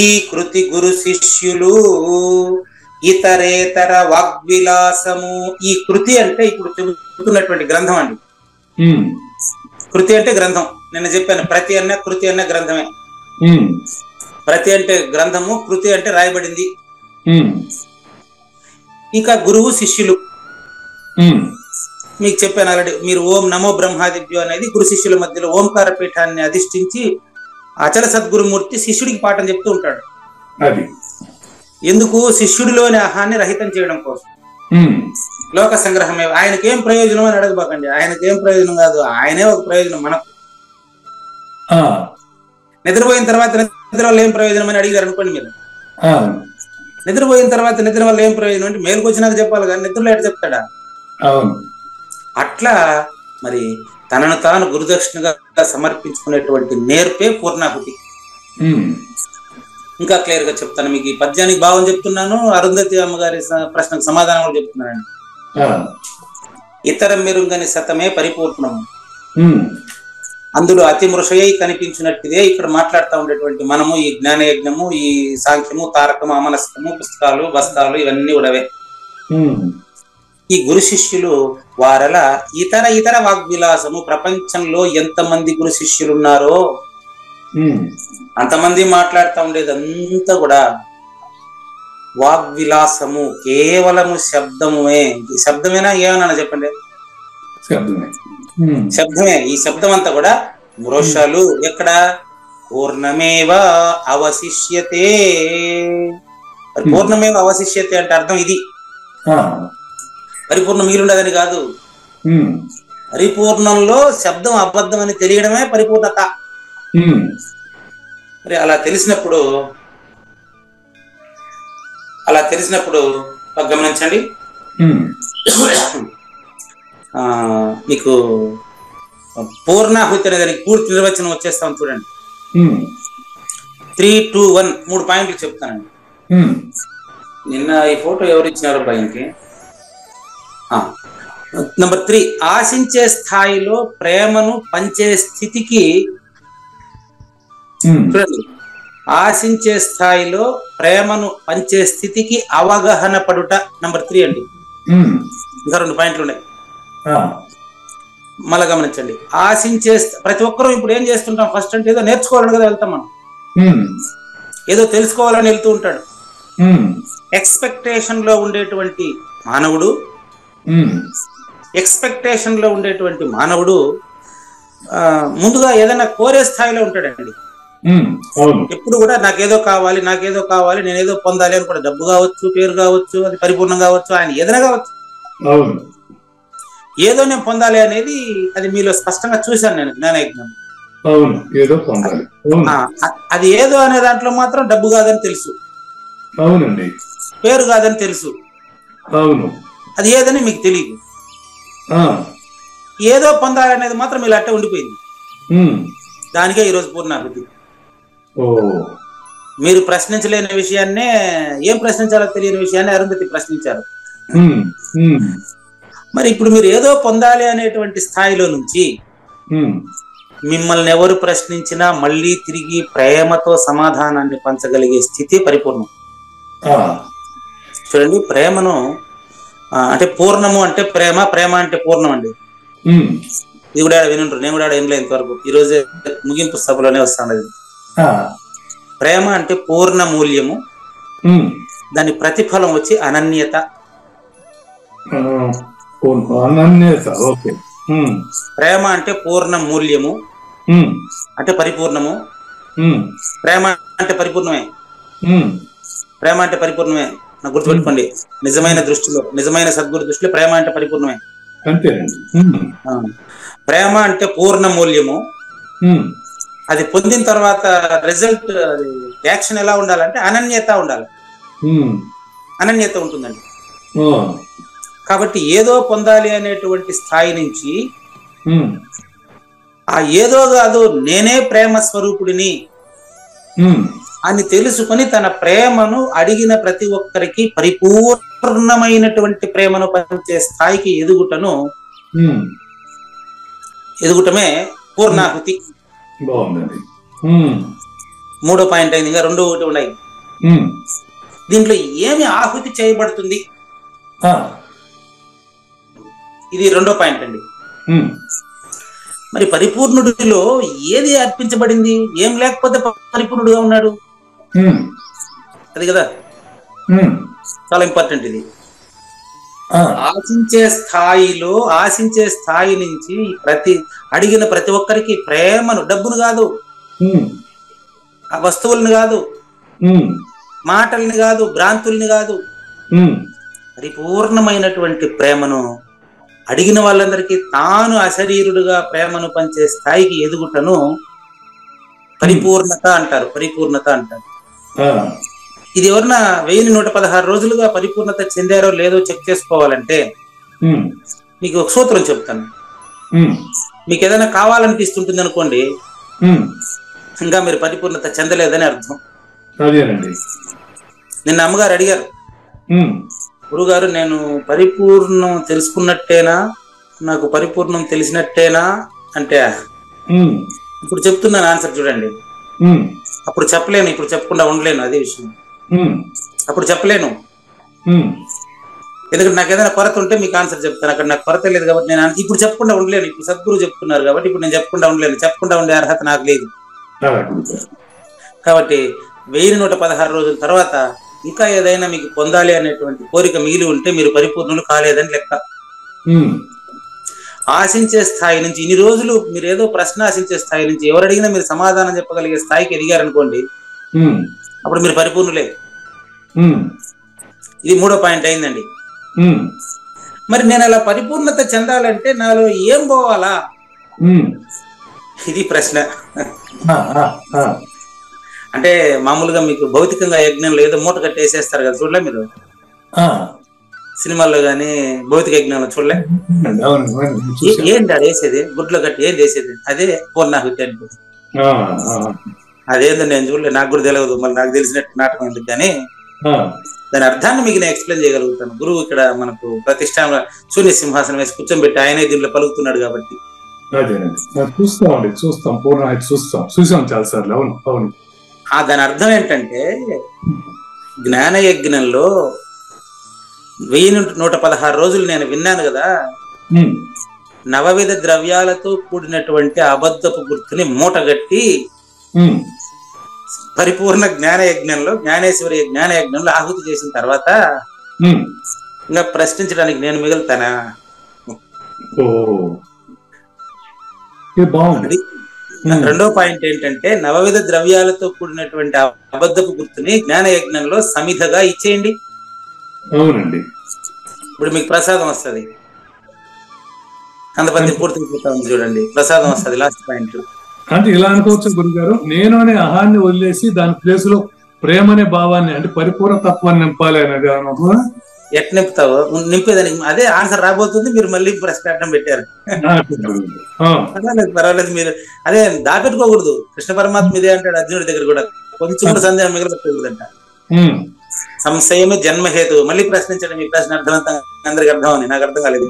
ఈ కృతి గురు శిష్యులు ఇతరేతర వాగ్విలాసము. ఈ కృతి అంటే ఇప్పుడు చెబుతున్నటువంటి గ్రంథం అండి. కృతి అంటే గ్రంథం. నిన్న చెప్పాను, ప్రతి అన్న కృతి అన్న గ్రంథమే. ప్రతి అంటే గ్రంథము, కృతి అంటే రాయబడింది. ఇంకా గురువు శిష్యులు మీకు చెప్పాను ఆల్రెడీ. మీరు ఓం నమో బ్రహ్మాదిభ్యో అనేది గురు శిష్యుల మధ్యలో ఓంకార పీఠాన్ని అధిష్ఠించి అచల సద్గురుమూర్తి శిష్యుడికి పాఠం చెప్తూ ఉంటాడు. ఎందుకు? శిష్యుడిలోని ఆహాన్ని రహితం చేయడం కోసం. లోక సంగ్రహమే. ఆయనకేం ప్రయోజనం అని అడగబాకండి. ఆయనకేం ప్రయోజనం కాదు, ఆయనే ఒక ప్రయోజనం మనకు. నిద్రపోయిన తర్వాత నిద్ర వల్ల ఏం ప్రయోజనం అని అడిగారు అనుకోండి మీరు. నిద్రపోయిన తర్వాత నిద్ర వల్ల ఏం ప్రయోజనం అంటే మేలుకు వచ్చినాక చెప్పాలి కానీ నిద్రలో ఎట్లా చెప్తాడా? అట్లా మరి తనను తాను గురుదక్షిణగా సమర్పించుకునేటువంటి నేర్పే పూర్ణాహుతి. ఇంకా క్లియర్ గా చెప్తాను మీకు. ఈ పద్యానికి భావం చెప్తున్నాను, అరుంధతి అమ్మగారి ప్రశ్నకు సమాధానం కూడా చెప్తున్నానండి. ఇతర మెరుగని శతమే పరిపూర్ణము, అందులో అతి మృషయై కనిపించినట్టుదే ఇక్కడ మాట్లాడుతూ ఉండేటువంటి మనము, ఈ జ్ఞానయజ్ఞము, ఈ సాంఖ్యము, తారకము, అమనస్కము, పుస్తకాలు, బస్తాలు ఇవన్నీ కూడావే. ఈ గురు శిష్యులు వారల ఇతర వాగ్విలాసము. ప్రపంచంలో ఎంతమంది గురు శిష్యులు ఉన్నారో అంతమంది మాట్లాడుతూ ఉండేది అంతా కూడా వాగ్విలాసము, కేవలము శబ్దమే. శబ్దమేనా ఏమన్నా చెప్పండి? శబ్దమే. ఈ శబ్దం అంతా కూడా మృషలు. ఎక్కడ? పూర్ణమేవ అవశిష్యతే. పూర్ణమేవ అవశిష్యతే అంటే అర్థం ఇది. పరిపూర్ణం మిగిలిండదని కాదు. పరిపూర్ణంలో శబ్దం అబద్ధం అని తెలియడమే పరిపూర్ణత. మరి అలా తెలిసినప్పుడు గమనించండి. మీకు పూర్ణాహుతి అనే దానికి పూర్తి నిర్వచనం వచ్చేస్తాం చూడండి. 3, 2, 1 3 పాయింట్లు చెప్తానండి. నిన్న ఈ ఫోటో ఎవరు ఇచ్చినారో పైనకి. నంబర్ 3, ఆశించే స్థాయిలో ప్రేమను పంచే స్థితికి చూడండి. ఆశించే స్థాయిలో ప్రేమను పంచే స్థితికి అవగాహన పడుట నంబర్ 3 అండి. ఇంకా 2 పాయింట్లు ఉన్నాయి, మళ్ళా గమనించండి. ఆశించే ప్రతి ఒక్కరూ ఇప్పుడు ఏం చేస్తుంటాం? ఫస్ట్ అంటే ఏదో నేర్చుకోవాలని కదా వెళ్తాం మనం, ఏదో తెలుసుకోవాలని వెళ్తూ ఉంటాడు. ఎక్స్పెక్టేషన్ లో ఉండేటువంటి మానవుడు ముందుగా ఏదైనా కోరే స్థాయిలో ఉంటాడండి. ఎప్పుడు కూడా నాకేదో కావాలి, నేనేదో పొందాలి అని కూడా, డబ్బు కావచ్చు, పేరు కావచ్చు, అది పరిపూర్ణం కావచ్చు, ఆయన ఏదైనా కావచ్చు, ఏదో నేను పొందాలి అనేది అది మీలో స్పష్టంగా చూశాను నేను జ్ఞానయజ్ఞం. అది ఏదో అనే దాంట్లో మాత్రం డబ్బు కాదని తెలుసు, పేరు కాదని తెలుసు, అది ఏదని మీకు తెలియదు. ఏదో పొందాలనేది మాత్రం మీరు అట్టే ఉండిపోయింది. దానికే ఈరోజు పూర్ణాహుతి. మీరు ప్రశ్నించలేని విషయాన్నే, ఏం ప్రశ్నించాలో తెలియని విషయాన్ని అరుంధతి ప్రశ్నించారు. మరి ఇప్పుడు మీరు ఏదో పొందాలి అనేటువంటి స్థాయిలో నుంచి మిమ్మల్ని ఎవరు ప్రశ్నించినా మళ్ళీ తిరిగి ప్రేమతో సమాధానాన్ని పంచగలిగే స్థితి పరిపూర్ణం. చూడండి, ప్రేమను అంటే పూర్ణము అంటే ప్రేమ అంటే పూర్ణం అండి. ఇది కూడా వినుంటారు, నేను కూడా ఏం లేదు ఇంతవరకు. ఈ రోజే ముగింపు సభలోనే వస్తాను. ప్రేమ అంటే పూర్ణ మూల్యము, దాని ప్రతిఫలం వచ్చి అనన్యత. ప్రేమ అంటే పూర్ణ మూల్యము అంటే పరిపూర్ణము. ప్రేమ అంటే పరిపూర్ణమే, నాకు గుర్తుపెట్టుకోండి. నిజమైన దృష్టిలో, నిజమైన సద్గురు దృష్టిలో ప్రేమ అంటే పరిపూర్ణమే. ప్రేమ అంటే పూర్ణ మూల్యము. అది పొందిన తర్వాత రిజల్ట్, యాక్షన్ ఎలా ఉండాలంటే అనన్యత ఉండాలి. అనన్యత ఉంటుందండి. ఓ, కాబట్టి ఏదో పొందాలి అనేటువంటి స్థాయి నుంచి ఉమ్, ఆ ఏదో కాదు నేనే ప్రేమ స్వరూపుడిని ఉమ్, అని తెలుసుకొని తన ప్రేమను అడిగిన ప్రతి ఒక్కరికి పరిపూర్ణమైనటువంటి ప్రేమను పంచే స్థాయికి ఉమ్, ఎదుగుటమే పూర్ణాహుతి. బాగుందండి. ఉమ్, 3వ పాయింట్ అయింది, ఇంకా 2 ఒకటి ఉన్నాయి. ఉమ్, దీంట్లో ఏమి ఆహుతి చేయబడుతుంది, ఆ, ఇది 2వ పాయింట్ అండి. ఉమ్, మరి పరిపూర్ణుడిలో ఏది అర్పించబడింది, ఏం లేకపోతే పరిపూర్ణుడుగా ఉన్నాడు, ఉమ్, అది కదా ఉమ్, చాలా ఇంపార్టెంట్ ఇది. ఆ, ఆశించే స్థాయి నుంచి అడిగిన ప్రతి ఒక్కరికి ప్రేమను, డబ్బును కాదు, ఉమ్, ఆ వస్తువుల్ని కాదు, ఉమ్, మాటల్ని కాదు, భ్రాంతుల్ని కాదు, ఉమ్, పరిపూర్ణమైనటువంటి ప్రేమను అడిగిన వాళ్ళందరికీ తాను అశరీరుడుగా ప్రేమను పంచే స్థాయికి ఎదుగుటను పరిపూర్ణత అంటారు. ఆ, ఇది ఎవరన్నా 1116 రోజులుగా పరిపూర్ణత చెందారో లేదో చెక్ చేసుకోవాలంటే ఉమ్, మీకు ఒక సూత్రం చెప్తాను. ఉమ్, మీకు ఏదైనా కావాలనిపిస్తుంటుంది అనుకోండి, ఉమ్, ఇంకా మీరు పరిపూర్ణత చెందలేదని అర్థం. అదేనండి. నిన్న అమ్మగారు అడిగారు, ఉమ్, గురుగారు నేను పరిపూర్ణం తెలుసుకున్నట్టేనా, నాకు పరిపూర్ణం తెలిసినట్టేనా అంటే, ఉమ్, ఇప్పుడు చెప్తున్నాను ఆన్సర్ చూడండి. ఉమ్, అప్పుడు చెప్పలేను, ఇప్పుడు చెప్పకుండా ఉండలేను, అదే విషయం. ఉమ్, అప్పుడు చెప్పలేను, ఉమ్, ఎందుకంటే నాకు ఏదైనా కొరత ఉంటే మీకు ఆన్సర్ చెప్తాను. అక్కడ నాకు కొరత లేదు కాబట్టి నేను ఇప్పుడు చెప్పకుండా ఉండలేను. ఇప్పుడు సద్గురు చెప్తున్నారు కాబట్టి ఇప్పుడు నేను చెప్పకుండా ఉండలేను, చెప్పకుండా ఉండే అర్హత నాకు లేదు. కాబట్టి 1116 రోజుల తర్వాత ఇంకా ఏదైనా మీకు పొందాలి అనేటువంటి కోరిక మిగిలి ఉంటే మీరు పరిపూర్ణులు కాలేదని లెక్క. ఆశించే స్థాయి నుంచి ఇన్ని రోజులు మీరు ఏదో ప్రశ్న ఆశించే స్థాయి నుంచి ఎవరు అడిగినా మీరు సమాధానం చెప్పగలిగే స్థాయికి ఎదిగారనుకోండి, అప్పుడు మీరు పరిపూర్ణులే. ఇది 3వ పాయింట్ అయిందండి. మరి నేను అలా పరిపూర్ణత చెందాలంటే నాలో ఏం పోవాలా, ఇది ప్రశ్న. అంటే మామూలుగా మీకు భౌతికంగా యజ్ఞంలో ఏదో మూట కట్టేసేస్తారు కదా, చూడలే మీరు సినిమాల్లో గానీ భౌతిక యజ్ఞంలో చూడలే? ఏంటి అది వేసేది, గుడ్లో కట్టి ఏం చేసేది, అదే పూర్ణాహుతి అంటే. అదేందో నేను చూడలే, నాకు కూడా తెలియదు, మళ్ళీ నాకు తెలిసినట్టు నాటకం ఎందుకు. కానీ దాని అర్థాన్ని మీకు నేను ఎక్స్ప్లెయిన్ చేయగలుగుతాను. గురువు ఇక్కడ మనకు ప్రతిష్టాన శూన్య సింహాసనం వేసి కూర్చోబెట్టి ఆయనే దీంట్లో పలుకుతున్నాడు కాబట్టి. దాని అర్థం ఏంటంటే, జ్ఞాన యజ్ఞంలో 1116 రోజులు నేను విన్నాను కదా, నవవిధ ద్రవ్యాలతో కూడినటువంటి అబద్ధపు గుర్తుని మూటగట్టి పరిపూర్ణ జ్ఞాన యజ్ఞంలో, జ్ఞానేశ్వరి జ్ఞాన యజ్ఞంలో ఆహుతి చేసిన తర్వాత ఇంకా ప్రశ్నించడానికి నేను మిగులుతానా? రెండో పాయింట్ ఏంటంటే, నవవిధ ద్రవ్యాలతో కూడినటువంటి అబద్ధపు గుర్తుని జ్ఞాన యజ్ఞంలో సమిధగా ఇచ్చేయండి. అవునండి. ఇప్పుడు మీకు ప్రసాదం వస్తుంది, అంతపతి పూర్తి ఉంది చూడండి, ప్రసాదం వస్తుంది. లాస్ట్ పాయింట్ అంటే ఇలా అనుకోవచ్చు గురుగారు, నేను అనే అహాన్ని వదిలేసి దాని ప్లేస్ లో ప్రేమ అనే భావాన్ని, అంటే పరిపూర్ణ తత్వాన్ని నింపాలి అనేది అనుకో. ఎట్ నింపుతావు, నింపేదానికి అదే ఆన్సర్ రాబోతుంది. మీరు మళ్ళీ ప్రశ్న అడ్డం పెట్టారు, పర్వాలేదు. మీరు అదే దాపెట్టుకోకూడదు. కృష్ణ పరమాత్మ ఇదే అంటాడు అర్జునుడి దగ్గర కూడా, కొంచెం కూడా సందేహం మిగలకూడదంట. సంశయమే జన్మహేతు. మళ్ళీ ప్రశ్నించండి, మీ ప్రశ్న అర్థవంతంగా అందరికి అర్థం అని. నాకు అర్థం కాలేదు.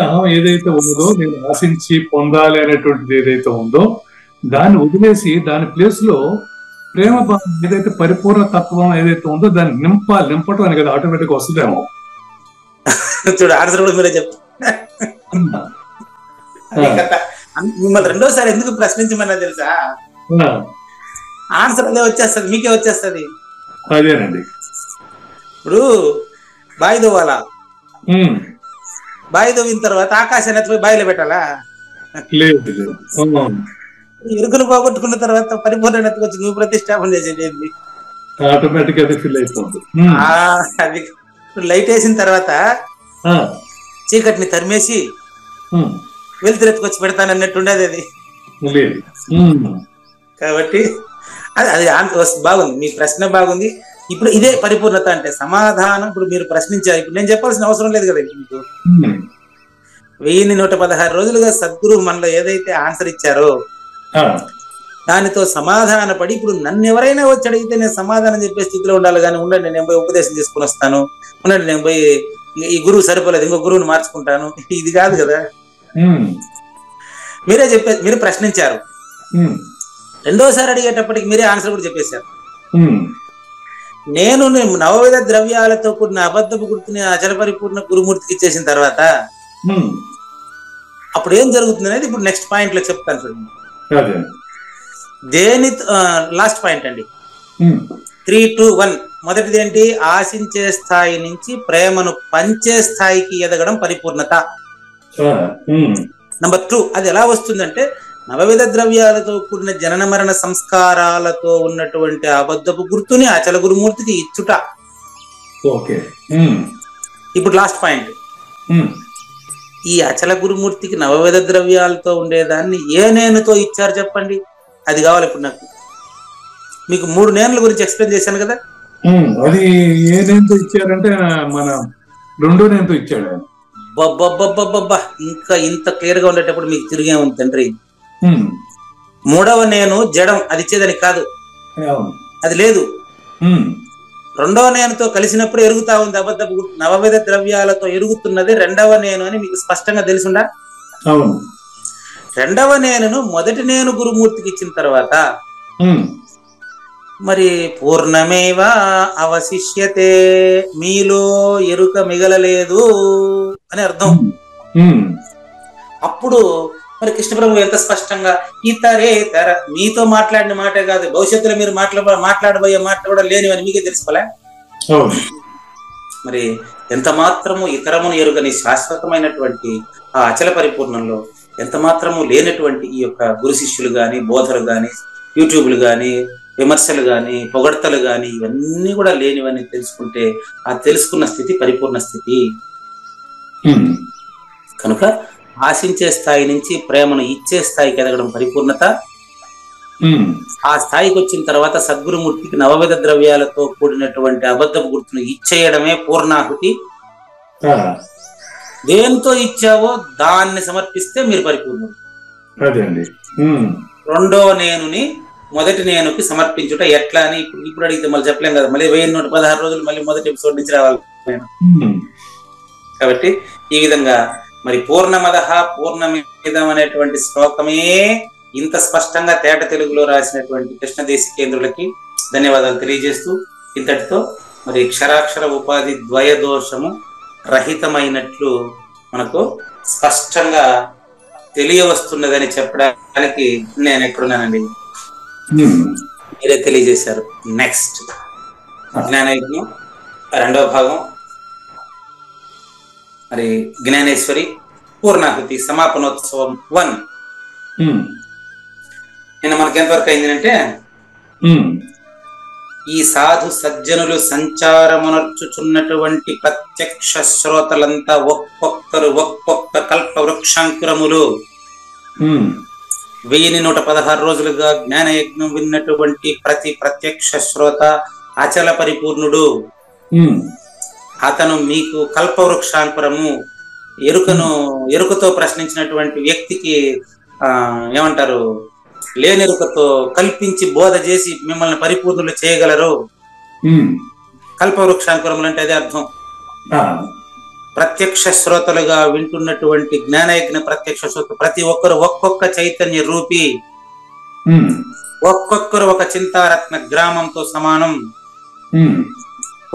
అహం ఏదైతే ఉందో, నేను ఆశించి పొందాలి అనేటువంటిది ఏదైతే ఉందో దాన్ని వదిలేసి దాని ప్లేస్ లో ప్రేమ భావం ఏదైతే పరిపూర్ణ తత్వం ఏదైతే ఉందో దాన్ని నింపాలి. నింపటం అని కదా ఆటోమేటిక్ వస్తుందేమో. చూడు, ఆన్సర్ కూడా మీరే చెప్తారు. మిమ్మల్ని రెండోసారి ఎందుకు ప్రశ్నించమన్నా తెలుసా? ఆన్సర్ అదే వచ్చేస్తుంది, మీకే వచ్చేస్తుంది. అదేనండి. ఇప్పుడు బావి దవ్వాలా, బావి దవ్విన తర్వాత ఆకాశాన్ని ఎత్తిపోయి బావిలో పెట్టాలా? ఇరుకును పోగొట్టుకున్న తర్వాత పరిపూర్ణ ఎత్తుకొచ్చి నువ్వు ప్రతిష్టాపన చేసేది ఏంటి? ఆటోమేటిక్ అది ఫిల్ అయిపోతుంది. అది లైట్ వేసిన తర్వాత చీకటిని తరిమేసి వెలుతురు ఎత్తుకొచ్చి పెడతానన్నట్టు ఉండేది అది. కాబట్టి అది బాగుంది, మీ ప్రశ్న బాగుంది. ఇప్పుడు ఇదే పరిపూర్ణత అంటే. సమాధానం ఇప్పుడు మీరు ప్రశ్నించారు, ఇప్పుడు నేను చెప్పాల్సిన అవసరం లేదు కదా మీకు. 1116 రోజులుగా సద్గురు మనలో ఏదైతే ఆన్సర్ ఇచ్చారో దానితో సమాధాన పడి ఇప్పుడు నన్ను ఎవరైనా వచ్చి అడిగితే నేను సమాధానం చెప్పే స్థితిలో ఉండాలి. కానీ ఉండండి నేను పోయి ఉపదేశం తీసుకుని వస్తాను, ఉండండి నేను పోయి ఈ గురువు సరిపోలేదు ఇంకో గురువుని మార్చుకుంటాను, ఇది కాదు కదా. మీరే మీరు ప్రశ్నించారు, రెండోసారి అడిగేటప్పటికి మీరే ఆన్సర్ కూడా చెప్పేశారు. నేను నవవిధ ద్రవ్యాలతో కూడిన అబద్ధపు గుర్తుని అచల పరిపూర్ణ గురుమూర్తికి ఇచ్చేసిన తర్వాత అప్పుడు ఏం జరుగుతుంది అనేది ఇప్పుడు నెక్స్ట్ పాయింట్ లో చెప్తాను చూడండి. దేని లాస్ట్ పాయింట్ అండి, 3, 2, 1. మొదటిది ఏంటి? ఆశించే స్థాయి నుంచి ప్రేమను పంచే స్థాయికి ఎదగడం పరిపూర్ణత. నంబర్ 2, అది ఎలా వస్తుందంటే నవవిధ ద్రవ్యాలతో కూడిన జనన మరణ సంస్కారాలతో ఉన్నటువంటి అబద్ధపు గుర్తుని అచల గురుమూర్తికి ఇచ్చుట. ఇప్పుడు లాస్ట్ పాయింట్, ఈ అచల గురుమూర్తికి నవవిధ ద్రవ్యాలతో ఉండేదాన్ని ఏ నేనుతో ఇచ్చారు చెప్పండి, అది కావాలి ఇప్పుడు నాకు. మీకు 3 నేనుల గురించి ఎక్స్ప్లెయిన్ చేశాను కదా. అది ఏ నేనుతో ఇచ్చారంటే మన 2వ నేనుతో ఇచ్చాడు. బబ్బబ్బబ్బబ్బబ్బా, ఇంకా ఇంత క్లియర్ గా ఉండేటప్పుడు మీకు తిరిగే ఉంది తండ్రి. 3వ నేను జడం, అది ఇచ్చేదని కాదు, అది లేదు. 2వ నేనుతో కలిసినప్పుడు ఎరుగుతా ఉంది అబద్ధపు గుర్తు. నవవిధ ద్రవ్యాలతో ఎరుగుతున్నది 2వ నేను అని మీకు స్పష్టంగా తెలిసిందా? 2వ నేనును మొదటి నేను గురుమూర్తికి ఇచ్చిన తర్వాత మరి పూర్ణమేవా అవశిష్యతే, మీలో ఎరుక మిగలలేదు అని అర్థం. అప్పుడు మరి కృష్ణప్రభు ఎంత స్పష్టంగా ఇతరేతర, మీతో మాట్లాడిన మాటే కాదు భవిష్యత్తులో మీరు మాట్లాడబోయే మాట కూడా లేనివని మీకే తెలుసుకోలే. మరి ఎంత మాత్రము ఇతరమును ఎరుగని శాశ్వతమైనటువంటి ఆ అచల పరిపూర్ణంలో ఎంత మాత్రము లేనటువంటి ఈ యొక్క గురు శిష్యులు గాని, బోధలు గాని, యూట్యూబ్లు గాని, విమర్శలు గాని, పొగడ్తలు గాని, ఇవన్నీ కూడా లేనివని తెలుసుకుంటే ఆ తెలుసుకున్న స్థితి పరిపూర్ణ స్థితి. కనుక ఆశించే స్థాయి నుంచి ప్రేమను ఇచ్చే స్థాయికి ఎదగడం పరిపూర్ణత. ఆ స్థాయికి వచ్చిన తర్వాత సద్గురుమూర్తికి నవవిధ ద్రవ్యాలతో కూడినటువంటి అబద్ధపు గుర్తును ఇచ్చేయడమే పూర్ణాహుతి. దేంతో ఇచ్చావో దాన్ని సమర్పిస్తే మీరు పరిపూర్ణుడు. 2వ నేనుని మొదటి నేనుకి సమర్పించుట ఎట్లా అని ఇప్పుడు అడిగితే మళ్ళీ చెప్పలేం కదా. మళ్ళీ 1116 రోజులు మళ్ళీ మొదటి ఎపిసోడ్ నుంచి రావాలి. కాబట్టి ఈ విధంగా మరి పూర్ణమదః పూర్ణమిదం అనేటువంటి శ్లోకమే ఇంత స్పష్టంగా తేట తెలుగులో రాసినటువంటి కృష్ణదేశికేంద్రులకి ధన్యవాదాలు తెలియజేస్తూ ఇంతటితో మరి క్షరాక్షర ఉపాధి ద్వయదోషము రహితమైనట్లు మనకు స్పష్టంగా తెలియవస్తున్నదని చెప్పడానికి నేను ఎక్కడున్నానండి, మీరే తెలియజేశారు. నెక్స్ట్ జ్ఞానయజ్ఞం 2వ భాగం, మరి జ్ఞానేశ్వరి పూర్ణాహుతి సమాపనోత్సవం 1. నిన్న మనకి ఎంతవరకు అయిందంటే ఈ సాధు సజ్జనులు సంచారమునర్చుచున్నటువంటి ప్రత్యక్ష శ్రోతలంతా ఒక్కొక్క కల్ప వృక్షాంకురములు 1116 రోజులుగా జ్ఞానయజ్ఞం విన్నటువంటి ప్రతి ప్రత్యక్ష శ్రోత అచల పరిపూర్ణుడు. అతను మీకు కల్పవృక్షాంకురము. ఎరుకతో ప్రశ్నించినటువంటి వ్యక్తికి ఏమంటారు, లేనెరుకతో కల్పించి బోధ చేసి మిమ్మల్ని పరిపూర్ణులు చేయగలరు. కల్పవృక్షాంకురములు అంటే అదే అర్థం. ప్రత్యక్ష శ్రోతలుగా వింటున్నటువంటి జ్ఞానయజ్ఞ ప్రత్యక్ష శ్రోత ప్రతి ఒక్కరు ఒక్కొక్క చైతన్య రూపి, ఒక్కొక్కరు ఒక చింతారత్న గ్రామంతో సమానం,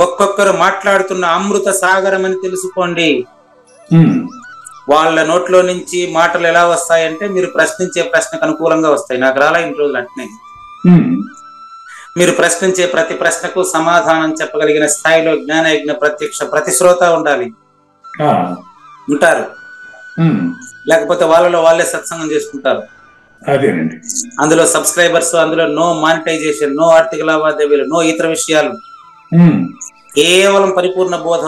ఒక్కొక్కరు మాట్లాడుతున్న అమృత సాగరం అని తెలుసుకోండి. వాళ్ళ నోట్లో నుంచి మాటలు ఎలా వస్తాయంటే మీరు ప్రశ్నించే ప్రశ్నకు అనుకూలంగా వస్తాయి. నాకు రాలా ఇన్ని రోజులు అంటనే. మీరు ప్రశ్నించే ప్రతి ప్రశ్నకు సమాధానం చెప్పగలిగిన స్థాయిలో జ్ఞానయజ్ఞ ప్రత్యక్ష ప్రతి శ్రోత ఉండాలి, ఉంటారు. లేకపోతే వాళ్ళలో వాళ్ళే సత్సంగం చేసుకుంటారు. అందులో సబ్స్క్రైబర్స్, అందులో నో మానిటైజేషన్, నో ఆర్థిక లావాదేవీలు, నో ఇతర విషయాలు, కేవలం పరిపూర్ణ బోధ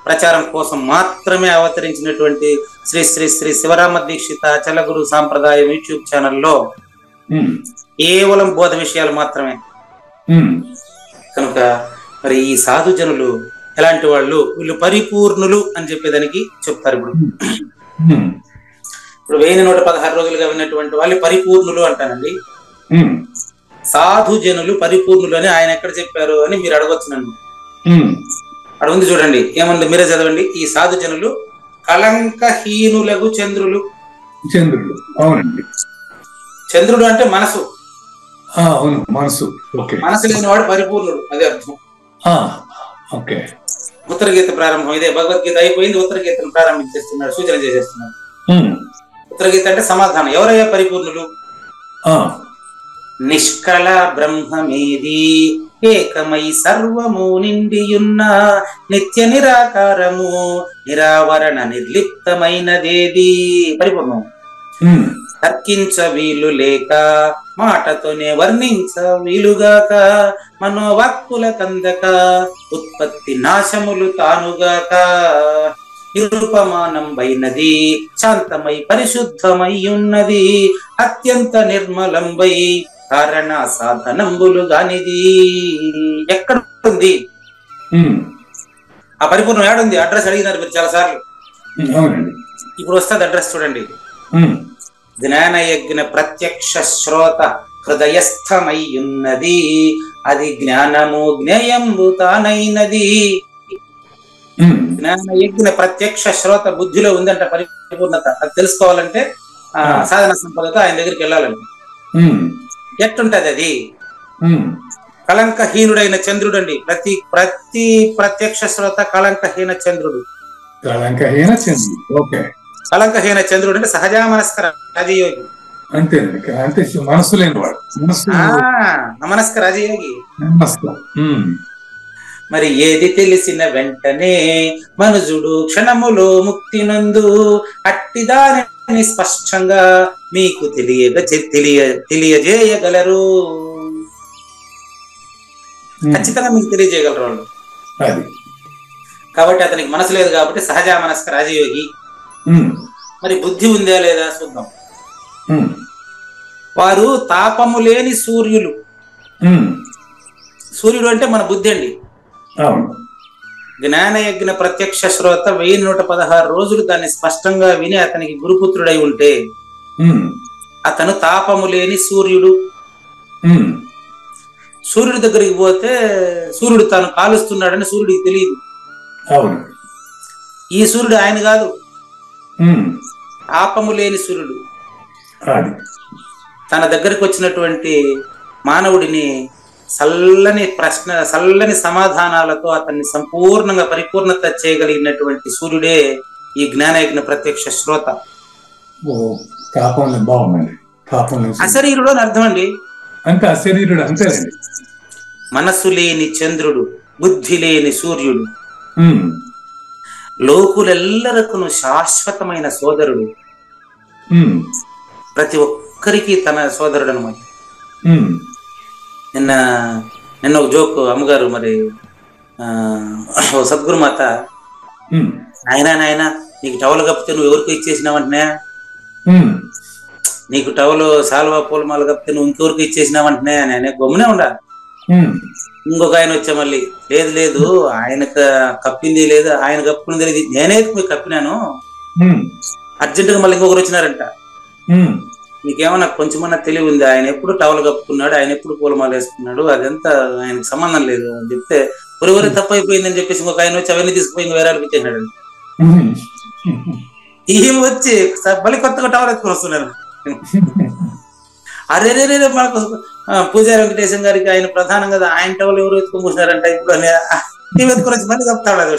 ప్రచారం కోసం మాత్రమే అవతరించినటువంటి శ్రీ శ్రీ శ్రీ శివరామ దీక్షిత అచల గురు సాంప్రదాయం యూట్యూబ్ ఛానల్లో కేవలం బోధ విషయాలు మాత్రమే. కనుక మరి ఈ సాధుజనులు ఎలాంటి వాళ్ళు? వీళ్ళు పరిపూర్ణులు అని చెప్పేదానికి చెప్తారు. ఇప్పుడు 1116 రోజులుగా విన్నటువంటి వాళ్ళు పరిపూర్ణులు అంటానండి. సాధుజనులు పరిపూర్ణులు అని ఆయన ఎక్కడ చెప్పారు అని మీరు అడగొచ్చు నన్ను. అక్కడ ఉంది చూడండి, ఏముంది మీరే చదవండి. ఈ సాధుజనులు కళంకహీనులకు చంద్రులు. చంద్రుడు, అవునండి. చంద్రుడు అంటే మనసు. అవును, మనసు. మనసు లేనివాడు పరిపూర్ణుడు, అదే అర్థం. ఓకే. ఉత్తర గీత ప్రారంభం ఇదే. భగవద్గీత అయిపోయింది, ఉత్తర గీతను ప్రారంభించేస్తున్నాడు, సూచన చేసేస్తున్నాడు. ఉత్తర గీత అంటే సమాధానం. ఎవరయ్యా పరిపూర్ణులు? నిష్కళ బ్రహ్మమేది ఏకమై సర్వము నిండియున్న నిత్య నిరాకారము నిరావరణ నిర్లిప్తమైనదేది పరిపూర్ణం. తర్కించ వీలు లేక మాటతోనే వర్ణించ వీలుగాక మనోవాక్కుల కందక ఉత్పత్తి నాశములు తానుగాక నిరుపమానం వైనది శాంతమై పరిశుద్ధమై ఉన్నది అత్యంత నిర్మలంబై కారణ సాధనంబులు గానిది. ఎక్కడ ఉంది ఆ పరిపూర్ణం? ఏడుంది? అడ్రస్ అడిగినారు మీరు చాలా సార్లు. ఇప్పుడు వస్తుంది అడ్రస్, చూడండి. జ్ఞానయజ్ఞ ప్రత్యక్ష శ్రోత హృదయస్థమై ఉన్నది, అది జ్ఞానము జ్ఞేయంబు తానైనది. జ్ఞానయజ్ఞ ప్రత్యక్ష శ్రోత బుద్ధిలో ఉందంట పరిపూర్ణత. అది తెలుసుకోవాలంటే సాధన సంపదతో ఆయన దగ్గరికి వెళ్ళాలంటే ఎట్టుంటది అది? కళంకహీనుడైన చంద్రుడు అండి. ప్రతి ప్రత్యక్ష శ్రోత కళంకహీన చంద్రుడు. కళంకహీన చంద్రుడు, ఓకే. కళంకహీన చంద్రుడు అంటే సహజామనస్క రాజయోగి. అంతే, అంతే. మనసు లేనివాడు, నమనస్క రాజయోగి. మరి ఏది తెలిసిన వెంటనే మనుజుడు క్షణములో ముక్తి నందు అట్టిదాని స్పష్టంగా మీకు తెలియజేయగలరు. ఖచ్చితంగా మీకు తెలియజేయగలరు వాళ్ళు. కాబట్టి అతనికి మనసు లేదు కాబట్టి సహజామనస్క రాజయోగి. మరి బుద్ధి ఉందా లేదా చూద్దాం. వారు తాపము లేని సూర్యులు. సూర్యుడు అంటే మన బుద్ధి అండి. జ్ఞానయజ్ఞ ప్రత్యక్ష శ్రోత 1116 రోజులు దాన్ని స్పష్టంగా విని అతనికి గురుపుత్రుడై ఉంటే అతను తాపము లేని సూర్యుడు. సూర్యుడి దగ్గరికి పోతే సూర్యుడు తాను కాలుస్తున్నాడని సూర్యుడికి తెలియదు. ఈ సూర్యుడు ఆయన కాదు, తాపము లేని సూర్యుడు. తన దగ్గరికి వచ్చినటువంటి మానవుడిని చల్లని సమాధానాలతో అతన్ని సంపూర్ణంగా పరిపూర్ణత చేయగలిగినటువంటి సూర్యుడే ఈ జ్ఞానయజ్ఞ ప్రత్యక్ష శ్రోత. అశరీరుడు అని అర్థం అండి. అంటే అశరీరుడు అంతే. మనస్సు లేని చంద్రుడు, బుద్ధి లేని సూర్యుడు, లోకులెల్లరకును శాశ్వతమైన సోదరుడు. ప్రతి ఒక్కరికి తన సోదరుడు అనమాట. నిన్న ఒక జోక్ అమ్మగారు, మరి సద్గురుమాత, నాయనా నీకు టవల్ కప్పితే నువ్వు ఎవరికి ఇచ్చేసినావంటనే, నీకు టవల్ సాల్వా పూలమాల కప్పితే నువ్వు ఇంకెవరికి ఇచ్చేసినావంటనే అని గమ్మునే ఉండా. ఇంకొక ఆయన వచ్చా మళ్ళీ, లేదు ఆయనకు కప్పింది లేదు, ఆయన కప్పుకుంది లేదు, నేనే మీకు కప్పినాను. అర్జెంటుగా మళ్ళీ ఇంకొకరు వచ్చినారంట. నీకేమన్నా కొంచెమన్నా తెలివి ఉంది? ఆయన ఎప్పుడు టవల్ కప్పుకున్నాడు, ఆయన ఎప్పుడు పూలమాల వేసుకున్నాడు, అదంతా ఆయనకు సంబంధం లేదు అని చెప్తే ఒరే తప్పు అయిపోయిందని చెప్పేసి ఇంకొక ఆయన వచ్చి అవన్నీ తీసుకుపోయి వేరే వాళ్ళకి ఇచ్చేసినాడు. ఈమె వచ్చి మళ్ళీ కొత్తగా టవల్ ఎత్తుకొని వస్తున్నారు. అరే మనకు పూజారి వెంకటేశం గారికి ఆయన ప్రధానం కదా, ఆయన టవల్ ఎవరు ఎత్తుకొని కూర్చున్నారంట. ఇప్పుడు ఈమె ఎత్తుకొని వచ్చి మళ్ళీ కప్పుతాడు. అది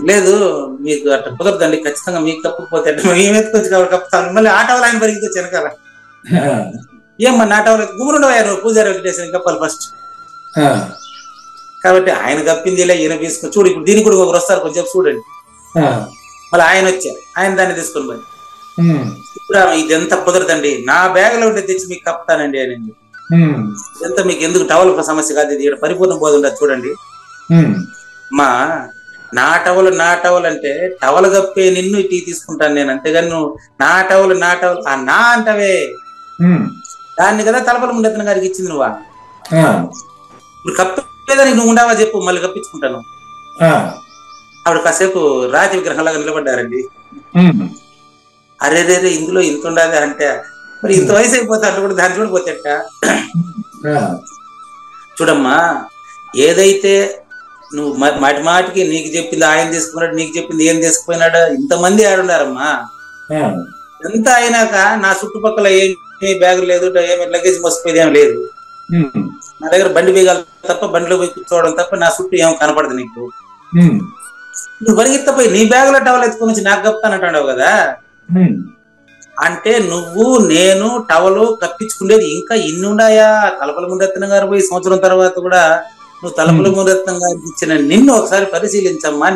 లేదు మీకు అట్లా కుదరదండి, ఖచ్చితంగా మీకు కప్పుకపోతే మేము ఎత్తుకొచ్చి కప్పుతాను. మళ్ళీ ఆ టవల్ ఆయన పరిగెత్తి వెనకాల. ఏమ్మా నా టవల్ గుమ్మరుండవయ్యారు పూజారి వెంకటేశ్వర కప్పాలి ఫస్ట్. కాబట్టి ఆయన కప్పింది ఇలా ఈయన తీసుకొని చూడు. ఇప్పుడు దీనికి కూడా ఒకరు వస్తారు, కొంచెం చూడండి. మళ్ళీ ఆయన వచ్చారు, ఆయన దాన్ని తీసుకొని పోయి ఇప్పుడు ఇదంతా కుదరదండి, నా బ్యాగ్ లో ఉంటే తెచ్చి మీకు కప్పుతానండి అని. ఇదంతా మీకు ఎందుకు, టవల్ సమస్య కాదు, ఇది పరిపూర్ణ బోధ ఉండదు చూడండి. మా నా టవల్ అంటే టవల్ కప్పే నిన్ను ఇటీ తీసుకుంటాను నేను, అంతేగాని నువ్వు నా టవల్ ఆ నా అంటవే దాన్ని కదా తలపల ముండెత్తన గారికి ఇచ్చింది నువ్వా. ఇప్పుడు కప్పేదానికి నువ్వు ఉండవా చెప్పు, మళ్ళీ కప్పించుకుంటాను. ఆవిడ కాసేపు రాతి విగ్రహంలాగా నిలబడ్డారండి. అరే రే ఇందులో ఇంత ఉండాలి అంటే, మరి ఇంత వయసు అయిపోతే అట్లా కూడా దాన్ని చూడపోతేట. చూడమ్మా, ఏదైతే నువ్వు మాటి మాటికి నీకు చెప్పింది ఆయన తీసుకున్నాడు, నీకు చెప్పింది ఏం తీసుకుపోయినాడు, ఇంతమంది ఆడున్నారమ్మా. ఎంత అయినాక నా చుట్టుపక్కల ఏమి బ్యాగ్ లేదు, ఏమి లగేజ్ మోసిపోయేది ఏం లేదు. నా దగ్గర బండి బీగాలు తప్ప, బండిలో పోయి కూర్చోవడం తప్ప నా చుట్టూ ఏం కనపడదు నీకు. నువ్వు పరిగెత్తపోయి నీ బ్యాగ్ లో టవల్ ఎత్తుకొని వచ్చి నాకు కప్తానంటావు కదా. అంటే నువ్వు నేను టవలు కప్పించుకునేది ఇంకా ఇన్ని ఉన్నాయా? తలపల మురత్నం గారు పోయి సంవత్సరం తర్వాత కూడా నువ్వు తలపల మురత్నం గారికి ఇచ్చిన నిన్ను ఒకసారి పరిశీలించమ్మా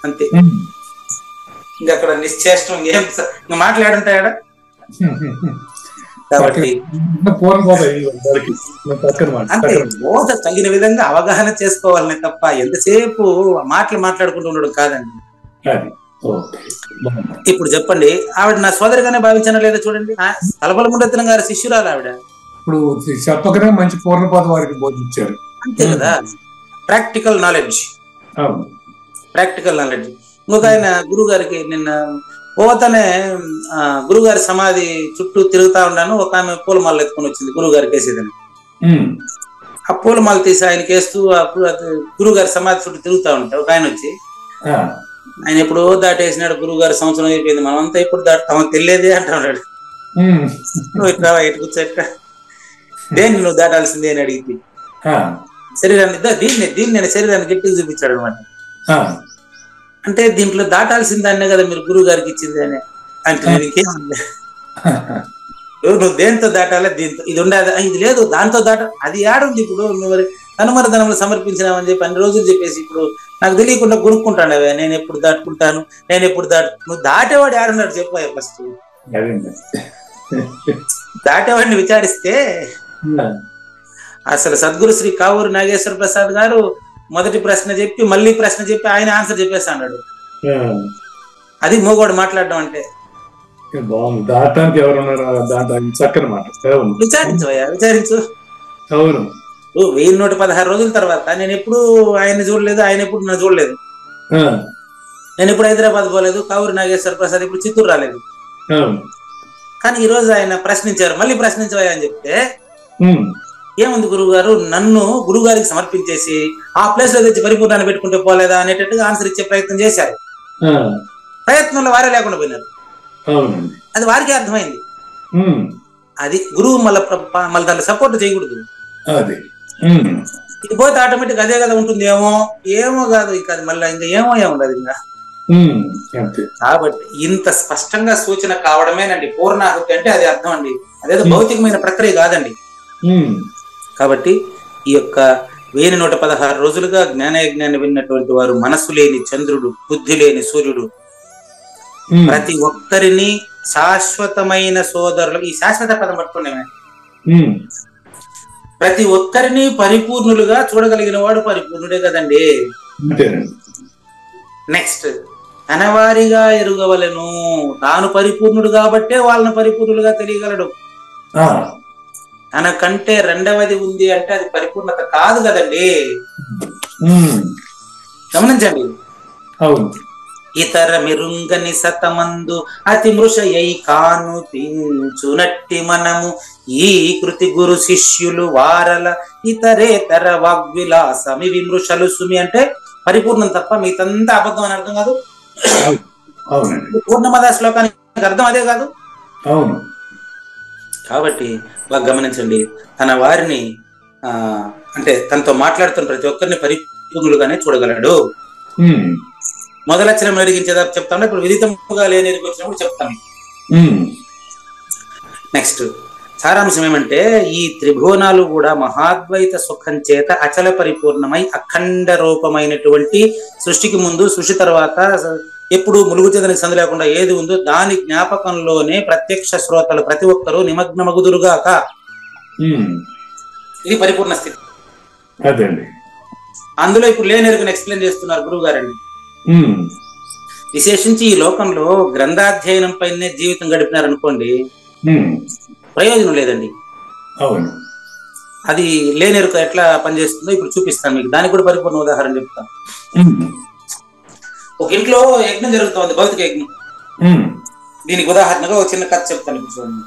అంతే. ఇంకా అక్కడ నిశ్చేష్టం ఏం ఇంకా మాట్లాడుంటాయా? కాబట్టి అంతే, బోధ తగిన విధంగా అవగాహన చేసుకోవాలనే తప్ప ఎంతసేపు మాట్లాడుకుంటూ ఉండడం కాదండి. ఇప్పుడు చెప్పండి, ఆవిడ నా సోదరిగానే భావించడం లేదా? చూడండి, తలపల మురత్నం గారి శిష్యురాలు ఆవిడ. ఇప్పుడు చెప్పకనే మంచి పూర్ణపాద వారికి బోధించారు. అంతే కదా, ప్రాక్టికల్ నాలెడ్జ్. ఇంకొక ఆయన గురువు గారికి నిన్న పోతనే గురువు గారి సమాధి చుట్టూ తిరుగుతా ఉన్నాను. ఒక ఆమె పూలమాల ఎత్తుకొని వచ్చింది గురువు గారికి వేసేదని. ఆ పూలమాల తీసి ఆయనకి వేస్తూ గురువు గారి సమాధి చుట్టూ తిరుగుతా ఉంటాడు. ఒక ఆయన వచ్చి, ఆయన ఎప్పుడో దాటేసినాడు, గురువు గారి సంవత్సరం అయిపోయింది, మనమంతా ఇప్పుడు దాటుతామో తెలియదే అంటున్నాడు. నువ్వు ఇట్లా ఇటు కూర్చోట, దేన్ని నువ్వు దాటాల్సిందే అని అడిగింది. శరీరాన్ని దీన్ని నేను శరీరాన్ని గట్టిగా చూపించాడు అనమాట. అంటే దీంట్లో దాటాల్సిందాన్నే కదా మీరు గురువు గారికి ఇచ్చింది అని అంటే, నేను ఇంకేమన్నా నువ్వు దేంతో దాటాలా, దీంతో ఇది ఉండదు, ఇది లేదు దాంతో అది ఏడుంది. ఇప్పుడు నువ్వు కనుమరదనములు సమర్పించినామని చెప్పి అన్ని రోజులు చెప్పేసి ఇప్పుడు నాకు తెలియకుండా కొనుక్కుంటాను అవే, నేను ఎప్పుడు దాటుకుంటాను, నువ్వు దాటేవాడు ఏడున్నాడు చెప్పు. ఫస్ట్ దాటేవాడిని విచారిస్తే అసలు సద్గురు శ్రీ కావూరు నాగేశ్వర ప్రసాద్ గారు మొదటి ప్రశ్న చెప్పి మళ్ళీ ప్రశ్న చెప్పి ఆయన ఆన్సర్ చెప్పేసి అన్నాడు. అది మోగోడు మాట్లాడడం అంటే. విచారించు. 1116 రోజుల తర్వాత నేను ఎప్పుడు ఆయన్ని చూడలేదు, ఆయన ఎప్పుడు నన్ను చూడలేదు. నేను ఎప్పుడు హైదరాబాద్ పోలేదు, కావూరు నాగేశ్వర ప్రసాద్ ఇప్పుడు చిత్తూరు రాలేదు. కానీ ఈ రోజు ఆయన ప్రశ్నించారు, మళ్ళీ ప్రశ్నించవా అని చెప్తే, ఏముంది గురువు గారు, నన్ను గురువు గారికి సమర్పించేసి ఆ ప్లేస్ లో తెచ్చి పరిపూర్ణాన్ని పెట్టుకుంటే పోలేదా అనేటట్టుగా ఆన్సర్ ఇచ్చే ప్రయత్నం చేశారు. ప్రయత్నంలో వారే లేకుండా పోయినారు. అది వారికి అర్థమైంది. అది గురువు మళ్ళీ దాన్ని సపోర్ట్ చేయకూడదు. ఇది పోతే ఆటోమేటిక్ అదే కదా ఉంటుంది. ఏమో కాదు, ఇంకా అది మళ్ళీ ఇంకా ఏముండదు ఇంకా. కాబట్టి ఇంత స్పష్టంగా సూచన కావడమేనండి పూర్ణాహుతి అంటే. అది అర్థం అండి, అదేదో భౌతికమైన ప్రక్రియ కాదండి. కాబట్టి ఈ యొక్క 1116 రోజులుగా జ్ఞానయజ్ఞాన్ని విన్నటువంటి వారు మనసు లేని చంద్రుడు, బుద్ధి లేని సూర్యుడు, ప్రతి ఒక్కరిని శాశ్వతమైన సోదరులు, ఈ శాశ్వత పదం పట్టుకునే, ప్రతి ఒక్కరిని పరిపూర్ణులుగా చూడగలిగిన వాడు పరిపూర్ణుడే కదండి. నెక్స్ట్, తనవారిగా ఎరుగవలను, తాను పరిపూర్ణుడు కాబట్టే వాళ్ళని పరిపూర్ణులుగా తెలియగలడు. తనకంటే రెండవది ఉంది అంటే అది పరిపూర్ణత కాదు కదండి. గమనించండి. ఇతర మెరుంగని సతమందు అతి మృషయై కాను తించునట్టి మనము ఈ కృతి గురు శిష్యులు వారల ఇతరేతర వాగ్విలాసమి విమృషలు సుమి అంటే పరిపూర్ణం తప్ప మిగతంతా అబద్ధం అని అర్థం కాదు. పూర్ణమద శ్లోకానికి అర్థం అదే కాదు. కాబట్టి గమనించండి, తన వారిని అంటే తనతో మాట్లాడుతున్న ప్రతి ఒక్కరిని పరిపూర్ణులుగానే చూడగలడు. మొదలక్షరం ఎరిగించేదా చెప్తాను, ఇప్పుడు విదితముగా లేని వచ్చినప్పుడు చెప్తాను. నెక్స్ట్ సారాంశం ఏమంటే, ఈ త్రిభువనాలు కూడా మహాద్వైత సుఖం చేత అచల పరిపూర్ణమై అఖండ రూపమైనటువంటి సృష్టికి ముందు సృష్టి తర్వాత ఎప్పుడు ములుగుచేతనికి సందు లేకుండా ఏది ఉందో దాని జ్ఞాపకంలోనే ప్రత్యక్ష శ్రోతలు ప్రతి ఒక్కరూ నిమగ్నమగుదురుగాక. ఇది పరిపూర్ణ స్థితి. అందులో ఇప్పుడు లేనెరుకని ఎక్స్ప్లెయిన్ చేస్తున్నారు గురువు గారండి. విశేషించి ఈ లోకంలో గ్రంథాధ్యయనం పైనే జీవితం గడిపినారనుకోండి, ప్రయోజనం లేదండి. అది లేనెరుక ఎట్లా పనిచేస్తుందో ఇప్పుడు చూపిస్తాను మీకు. దానికి కూడా పరిపూర్ణ ఉదాహరణ చెప్తాను. ఒక ఇంట్లో యజ్ఞం జరుగుతోంది, భౌతిక యజ్ఞం. దీనికి ఉదాహరణగా ఒక చిన్న కథ చెప్తాను ఇప్పుడు చూడండి.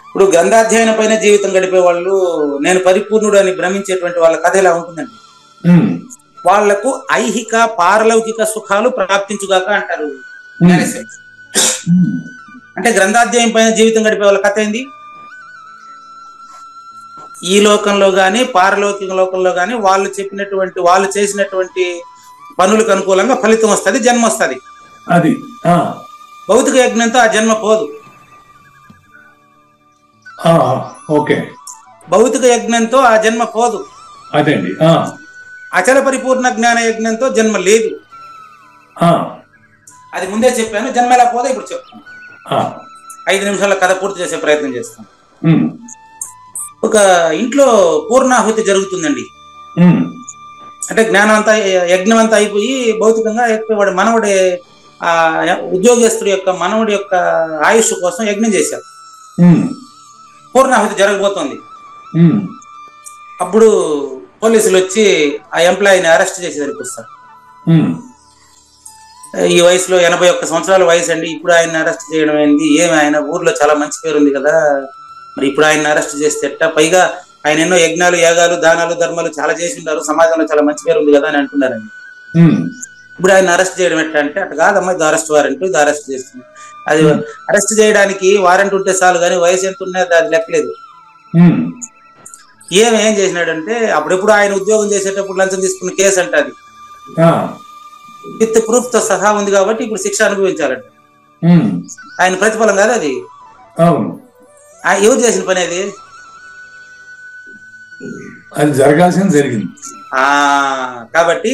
ఇప్పుడు గ్రంథాధ్యయనం పైన జీవితం గడిపే వాళ్ళు, నేను పరిపూర్ణుడు అని భ్రమించేటువంటి వాళ్ళ కథ ఎలా ఉంటుందండి. వాళ్లకు ఐహిక పారలౌకిక సుఖాలు ప్రాప్తించుగాక అంటారు. అంటే గ్రంథాధ్యాయం పైన జీవితం గడిపే వాళ్ళ కథ ఏంది? ఈ లోకంలో గాని పారలౌకిక లోకంలో గాని వాళ్ళు చేసినటువంటి పనులకు అనుకూలంగా ఫలితం వస్తుంది, జన్మ వస్తుంది. అది భౌతిక యజ్ఞంతో ఆ జన్మ పోదు. ఓకే, భౌతిక యజ్ఞంతో ఆ జన్మ పోదు. అదేండి. అచల పరిపూర్ణ జ్ఞాన యజ్ఞంతో జన్మ లేదు. అది ముందే చెప్పాను. జన్మ ఎలా పోదో ఇప్పుడు చెప్తాను. 5 నిమిషాల కథ పూర్తి చేసే ప్రయత్నం చేస్తాను. ఒక ఇంట్లో పూర్ణాహుతి జరుగుతుందండి. అంటే జ్ఞానం అంతా, యజ్ఞం అంతా అయిపోయి భౌతికంగా వాడి మనవుడి ఉద్యోగస్తుడి యొక్క మనవుడి యొక్క ఆయుష్ కోసం యజ్ఞం చేశారు. పూర్ణాహుతి జరగబోతోంది. అప్పుడు పోలీసులు వచ్చి ఆ ఎంప్లాయీని అరెస్ట్ చేసేదానికి వస్తారు. ఈ వయసులో 81 సంవత్సరాల వయసు అండి, ఇప్పుడు ఆయన అరెస్ట్ చేయడం ఏంది? ఏమి, ఆయన ఊర్లో చాలా మంచి పేరు ఉంది కదా, మరి ఇప్పుడు ఆయన అరెస్ట్ చేస్తే ఎట్టా? పైగా ఆయన ఎన్నో యజ్ఞాలు, యాగాలు, దానాలు, ధర్మాలు చాలా చేసి ఉన్నారు, సమాజంలో చాలా మంచి పేరు ఉంది కదా అని అంటున్నారండి. ఇప్పుడు ఆయన అరెస్ట్ చేయడం ఎట్టా అంటే, అట్లా కాదమ్మా, ఇది అరెస్ట్ వారెంట్, ఇది అరెస్ట్ చేస్తుంది. అది అరెస్ట్ చేయడానికి వారెంట్ ఉంటే చాలు, కానీ వయసు ఎంత ఉన్నది అది లెక్కలేదు. ఏం చేసినాడంటే, అప్పుడెప్పుడు ఆయన ఉద్యోగం చేసేటప్పుడు లంచం తీసుకున్న కేసు అంటే అది విత్ ప్రూఫ్ తో సహా ఉంది కాబట్టి ఇప్పుడు శిక్ష అనుభవించాలంట. ఆయన ప్రతిఫలం కాదు అది. ఎవరు చేసిన పని అది? అది జరగాల్సింది జరిగింది. కాబట్టి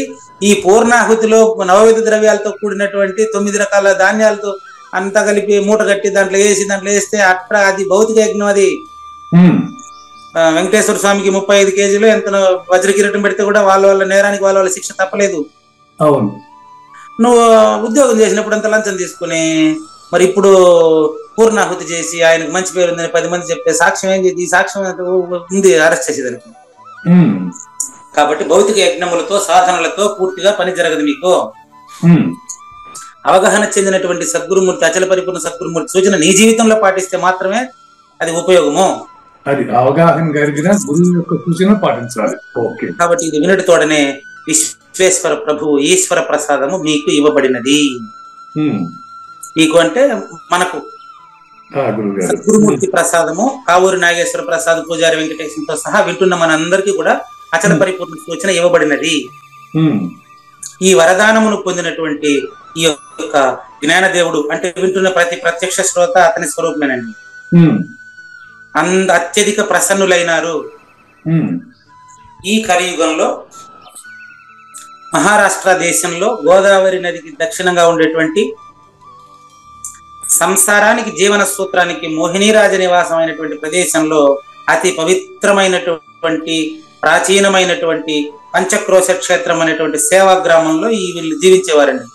ఈ పూర్ణాహుతిలో నవవిధ ద్రవ్యాలతో కూడినటువంటి 9 రకాల ధాన్యాలతో అంతా కలిపి మూట కట్టి దాంట్లో వేస్తే అట్లా అది భౌతిక యజ్ఞం. అది వెంకటేశ్వర స్వామికి 35 కేజీలు ఎంత వజ్రకిరీటం పెడితే కూడా వాళ్ళ నేరానికి వాళ్ళ శిక్ష తప్పలేదు. అవును. నువ్వు ఉద్యోగం చేసినప్పుడు అంత లంచం తీసుకుని మరి ఇప్పుడు పూర్ణాహుతి చేసి ఆయనకు మంచి పేరు ఉందని 10 మంది చెప్తే సాక్ష్యం ఏం చేసి? ఈ సాక్ష్యం ఉంది అరెస్ట్ చేసేదానికి. కాబట్టి భౌతిక యజ్ఞములతో సాధనలతో పూర్తిగా పని జరగదు. మీకు అవగాహన చెందినటువంటి సద్గురుమూర్తి, అచల పరిపూర్ణ సద్గురుమూర్తి సూచన నీ జీవితంలో పాటిస్తే మాత్రమే అది ఉపయోగము. అది అవగాహన కలిగిన గురువు యొక్క సూచన పాటించాలి. ఓకే. కాబట్టి ఇది వినటితోడనే విశ్వేశ్వర ప్రభువు ఈశ్వర ప్రసాదము మీకు ఇవ్వబడినది. మీకు అంటే మనకు సద్గురుమూర్తి ప్రసాదము, కావూరి నాగేశ్వర ప్రసాద్, పూజారి వెంకటేశ్వరంతో సహా వింటున్న మనందరికీ కూడా అచల పరిపూర్ణ సూచన ఇవ్వబడినది. ఈ వరదానమును పొందినటువంటి ఈ యొక్క జ్ఞానదేవుడు అంటే వింటున్న ప్రతి ప్రత్యక్ష శ్రోత అతని స్వరూపమేనండి. అత్యధిక ప్రసన్నులైనారు. ఈ కలియుగంలో మహారాష్ట్ర దేశంలో గోదావరి నదికి దక్షిణంగా ఉండేటువంటి సంసారానికి జీవన సూత్రానికి మోహినీరాజ నివాసం అయినటువంటి ప్రదేశంలో అతి పవిత్రమైనటువంటి ప్రాచీనమైనటువంటి పంచక్రోశ క్షేత్రం అనేటువంటి సేవా గ్రామంలో ఈ వీళ్ళు జీవించేవారండి.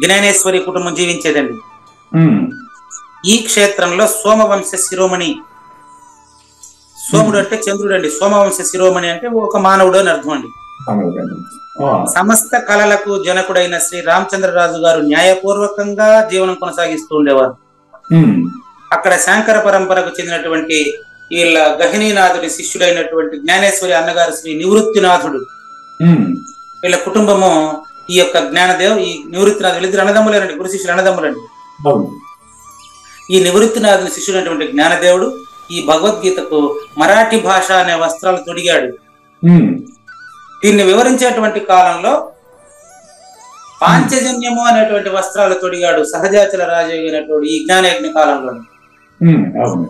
జ్ఞానేశ్వరి కుటుంబం జీవించేదండి. ఈ క్షేత్రంలో సోమవంశ శిరోమణి, సోముడు అంటే చంద్రుడు అండి, సోమవంశ శిరోమణి అంటే ఒక మానవుడు అని అర్థం అండి. సమస్త కళలకు జనకుడైన శ్రీ రామచంద్రరాజు గారు న్యాయపూర్వకంగా జీవనం కొనసాగిస్తూ ఉండేవారు. అక్కడ శాంకర పరంపరకు చెందినటువంటి వీళ్ళ గహినీనాథుడి శిష్యుడైనటువంటి జ్ఞానేశ్వరి అన్నగారు శ్రీ నివృత్తినాథుడు, వీళ్ళ కుటుంబము ఈ యొక్క జ్ఞానదేవ్, ఈ నివృత్తినాథుడు వీళ్ళిద్దరు అన్నదమ్ములేనండి, గురు శిష్యులు అన్నదమ్ములండి. ఈ నివృత్తినాథుని శిష్యుడైనటువంటి జ్ఞానదేవుడు ఈ భగవద్గీతకు మరాఠీ భాష అనే వస్త్రాలు తొడిగాడు. దీన్ని వివరించేటువంటి కాలంలో పాంచజన్యము అనేటువంటి వస్త్రాలు తొడిగాడు సహజాచల రాజు అయినటువంటి ఈ జ్ఞానయజ్ఞ కాలంలో.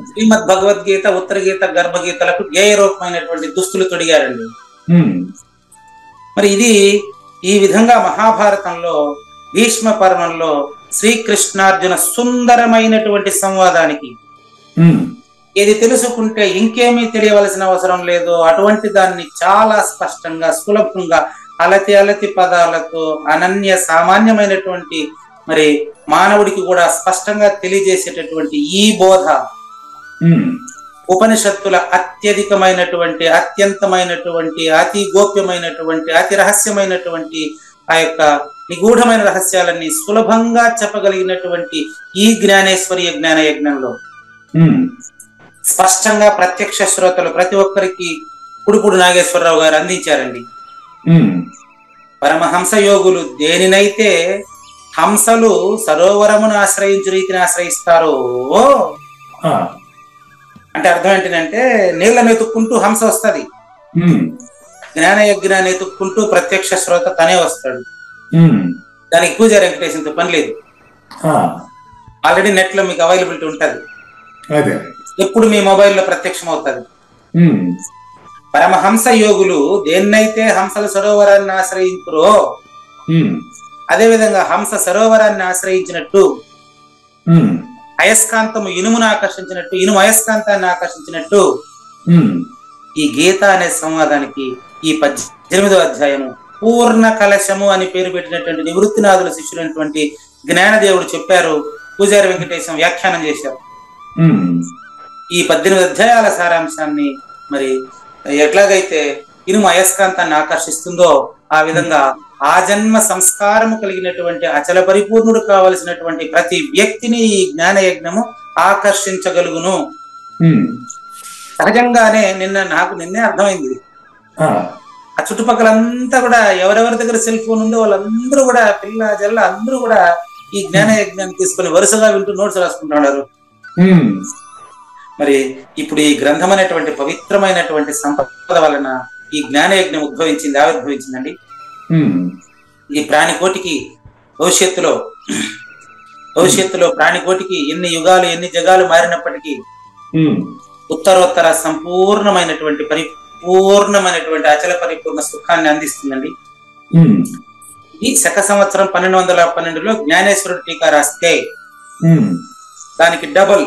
శ్రీమద్ భగవద్గీత, ఉత్తర గీత, గర్భగీతలకు గేయ రూపమైనటువంటి దుస్తులు తొడిగారండి. మరి ఇది ఈ విధంగా మహాభారతంలో భీష్మ పర్వంలో శ్రీకృష్ణార్జున సుందరమైనటువంటి సంవాదానికి ఏది తెలుసుకుంటే ఇంకేమీ తెలియవలసిన అవసరం లేదు అటువంటి దాన్ని చాలా స్పష్టంగా సులభంగా అలతి పదాలతో అనన్య సామాన్యమైనటువంటి మరి మానవుడికి కూడా స్పష్టంగా తెలియజేసేటటువంటి ఈ బోధ ఉపనిషత్తుల అత్యధికమైనటువంటి, అత్యంతమైనటువంటి, అతి గోప్యమైనటువంటి, అతి రహస్యమైనటువంటి ఆ యొక్క నిగూఢమైన రహస్యాలన్నీ సులభంగా చెప్పగలిగినటువంటి ఈ జ్ఞానేశ్వరీయ జ్ఞాన యజ్ఞంలో స్పష్టంగా ప్రత్యక్ష శ్రోతలు ప్రతి ఒక్కరికి కుడుపుడు నాగేశ్వరరావు గారు అందించారండి. పరమహంస యోగులు దేనినైతే హంసలు సరోవరమును ఆశ్రయించు రీతిని ఆశ్రయిస్తారో అంటే అర్థం ఏంటంటే నీళ్ళని ఎత్తుక్కుంటూ హంస వస్తుంది, జ్ఞాన యజ్ఞాన్ని ఎత్తుక్కుంటూ ప్రత్యక్ష శ్రోత తనే వస్తాడు. దానికి పూజారి వెంకటేశంతో పని లేదు, ఆల్రెడీ నెట్ లో మీకు అవైలబిలిటీ ఉంటది, ఎప్పుడు మీ మొబైల్లో ప్రత్యక్షం అవుతుంది. పరమహంస యోగులు దేన్నైతే హంసల సరోవరాన్ని ఆశ్రయించురో అదే విధంగా హంస సరోవరాన్ని ఆశ్రయించినట్టు, అయస్కాంతము ఇనుమును ఆకర్షించినట్టు, ఇనుము అయస్కాంతాన్ని ఆకర్షించినట్టు ఈ గీత అనే సంవాదానికి ఈ 18వ అధ్యాయము పూర్ణ కలశము అని పేరు పెట్టినటువంటి నివృత్తినాథుల శిష్యులైనటువంటి జ్ఞానదేవుడు చెప్పారు, పూజారి వెంకటేశం వ్యాఖ్యానం చేశారు. ఈ 18 అధ్యాయాల సారాంశాన్ని మరి ఎట్లాగైతే ఇనుము అయస్కాంతాన్ని ఆకర్షిస్తుందో ఆ విధంగా ఆ జన్మ సంస్కారము కలిగినటువంటి అచల పరిపూర్ణుడు కావలసినటువంటి ప్రతి వ్యక్తిని ఈ జ్ఞాన యజ్ఞము ఆకర్షించగలుగును. సహజంగానే నిన్నే అర్థమైంది, ఆ చుట్టుపక్కలంతా కూడా ఎవరెవరి దగ్గర సెల్ ఫోన్ ఉందో వాళ్ళందరూ కూడా పిల్ల జల్ల అందరూ కూడా ఈ జ్ఞాన యజ్ఞాన్ని తీసుకుని వరుసగా వింటూ నోట్స్ రాసుకుంటున్నారు. మరి ఇప్పుడు ఈ గ్రంథం అనేటువంటి పవిత్రమైనటువంటి సంపద వలన ఈ జ్ఞాన యజ్ఞం ఆవిర్భవించిందండి. ఈ ప్రాణికోటికి భవిష్యత్తులో ప్రాణికోటికి ఎన్ని యుగాలు ఎన్ని జగాలు మారినప్పటికీ ఉత్తరోత్తర సంపూర్ణమైనటువంటి పరిపూర్ణమైనటువంటి అచల పరిపూర్ణ సుఖాన్ని అందిస్తుందండి. ఈ శక సంవత్సరం 1212లో జ్ఞానేశ్వరుడు టీకా రాస్తే దానికి డబల్,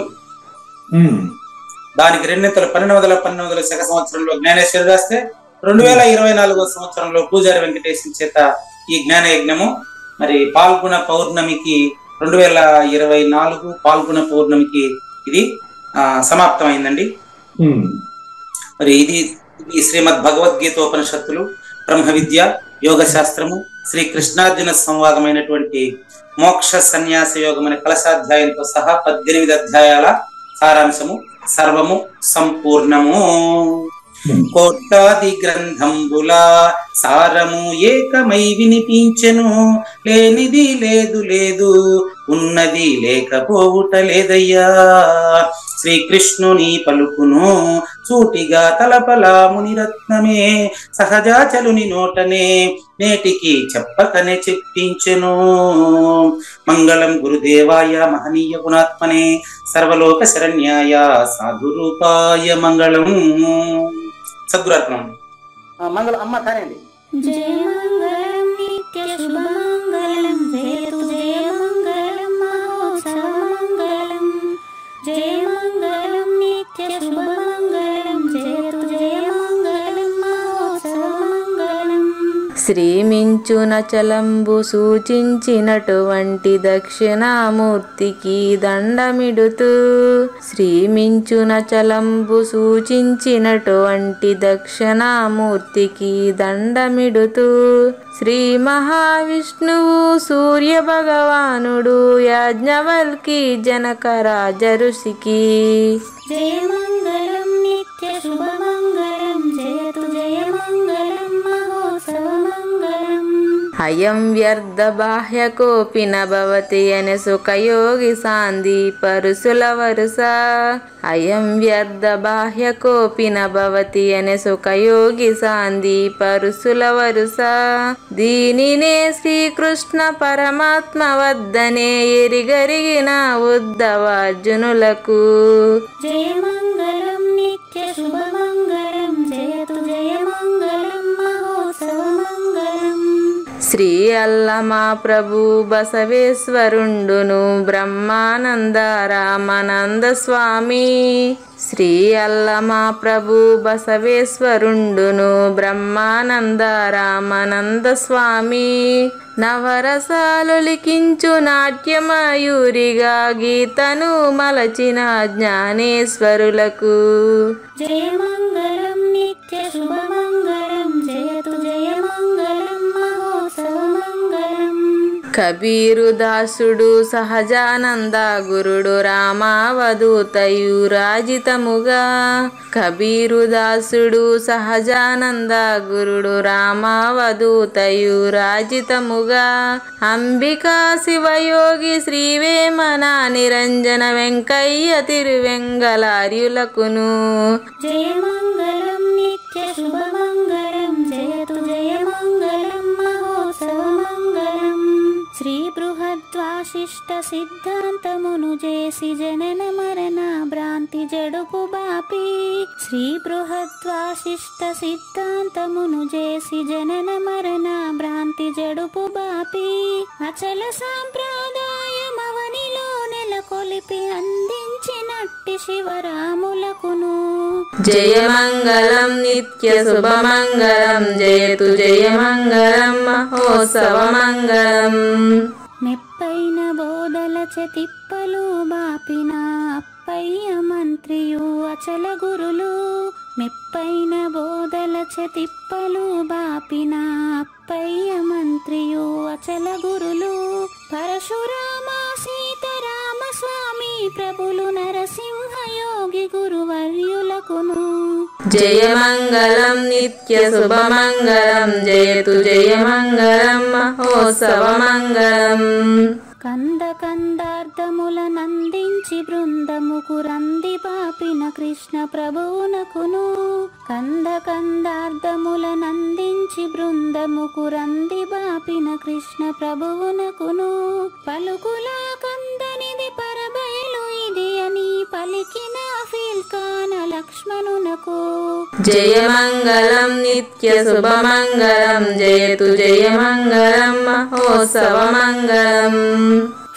దానికి రెండింతలు 1212 శక సంవత్సరంలో జ్ఞానేశ్వరుడు రాస్తే 2024 సంవత్సరంలో పూజారి వెంకటేశం చేత ఈ జ్ఞాన యజ్ఞము మరి పాల్గొన పౌర్ణమికి 2024 పాల్గొన పౌర్ణమికి ఇది సమాప్తమైందండి. మరి ఇది శ్రీమద్ భగవద్గీతోపనిషత్తులు, బ్రహ్మ విద్య, యోగ శాస్త్రము, శ్రీ కృష్ణార్జున సంవాదమైనటువంటి మోక్ష సన్యాస యోగం అనే కలశాధ్యాయంతో సహా 18 అధ్యాయాల సారాంశము సర్వము సంపూర్ణము. కోట్లాది గ్రంథంబులా సారము ఏకమై వినిపించెను, లేనిది లేదు లేదు, ఉన్నది లేకపోవుట లేదయ్యా. శ్రీకృష్ణుని పలుకును సూటిగా తలపలా మునిరత్నమే, సహజాచలుని నోటనే నేటికి చెప్పకనే చెప్పించెను. మంగళం గురుదేవాయ మహనీయ గుణాత్మనే, సర్వలోక శరణ్యాయ సాధురూపాయ మంగళం. సద్గురాత్మం. మంగళం అమ్మ కానివ్వండి. జయ మంగళం నిత్య శుభమంగళం, జయతు జయ మంగళం మహోత్సవ మంగళం. జయ మంగళం నిత్య శుభమంగళం, జయతు జయ మంగళం మహోత్సవ మంగళం. శ్రీమించునచలంబు సూచించినటువంటి దక్షిణామూర్తికి దండమిడుతూ, శ్రీమించునచలంబు సూచించినటువంటి దక్షిణామూర్తికి దండమిడుతూ, శ్రీ మహావిష్ణువు సూర్య భగవానుడు యాజ్ఞవల్కి జనక రాజ ఋషికి. జయ మంగళం నిత్య శుభమంగళం, జయతు జయ మంగళం మహోత్సవ మంగళం. అయం వ్యర్థ బాహ్య కోపిన భవతి అనే సుఖయోగి సాంది పరుసుల వరుస. అయం వ్యర్థ బాహ్య కోపిన భవతి అనే సుఖయోగి సాంది పరుసుల వరుస. దీనినే శ్రీకృష్ణ పరమాత్మ వద్దనే ఎరిగరిగిన ఉద్ధవార్జునులకు. జయ మంగళం నిత్య శుభమంగళం, జయతు జయ మంగళం మహోత్సవ మంగళం. శ్రీ అల్లమా ప్రభు బసవేశ్వరుండును బ్రహ్మానంద రామానంద స్వామి. శ్రీ అల్లమా ప్రభు బసవేశ్వరుండును బ్రహ్మానంద రామానంద స్వామి. నవరసాలు లిఖించు నాట్యమయూరిగా గీతను మలచిన జ్ఞానేశ్వరులకు జయమంగళం నిత్య శుభమంగళం జయతు జయమంగళం మహోత్సవమంగళం. కబీరు దాసుడు సహజానంద గురుడు రామావధూతయురాజితముగా కబీరు దాసుడు సహజానంద గురుడు రామావధూతయురాజితముగా అంబికా శివయోగి శ్రీవేమన నిరంజన వెంకయ్య తిరువెంగళార్యులకును జయమంగళం నిత్య శుభమంగళం జయతు జయమంగళం మహోత్సవమంగళం. శ్రీ బృహద్వాశిష్ట సిద్ధాంతమును చేసి జనన మరణ భ్రాంతి జడుపు బాపి శ్రీ బృహద్వాశిష్ట సిద్ధాంతమును చేసి జనన మరణ భ్రాంతి జడుపు బాపి అచల సాంప్రదాయమవనిలో నెలకొలిపి అందించినట్టి శివరాములకును జయమంగళం నిత్య శుభమంగళం జయతు జయమంగళం మహోత్సవమంగళం. మెప్పైన బోధల తిప్పలు బాపిన అప్పయ్య మంత్రియు అచల గురులు మెప్పైన బోధల తిప్పలు బాపిన అప్పయ్య మంత్రియు అచల గురులు పరశురామ సీతారామ స్వామి ప్రభులు నరసింహ యోగి గురువర్యులకును జయమంగళం నిత్య శుభమంగళం జయతు జయమంగళం మహోత్సవమంగళం. కంద కందార్థముల నందించి బృందముకు రంది పాపిన కృష్ణ ప్రభువునకును కంద కందార్థముల నందించి బృందముకు రంది బాపిన కృష్ణ ప్రభువునకును పలుకులా కందనిది పరబయలు ఇది అని పలికిన ఫీల్కాన లక్ష్మణునకు జయమంగళం నిత్య శుభమంగళం జయతు జయమంగళం మహోత్సవమంగళం.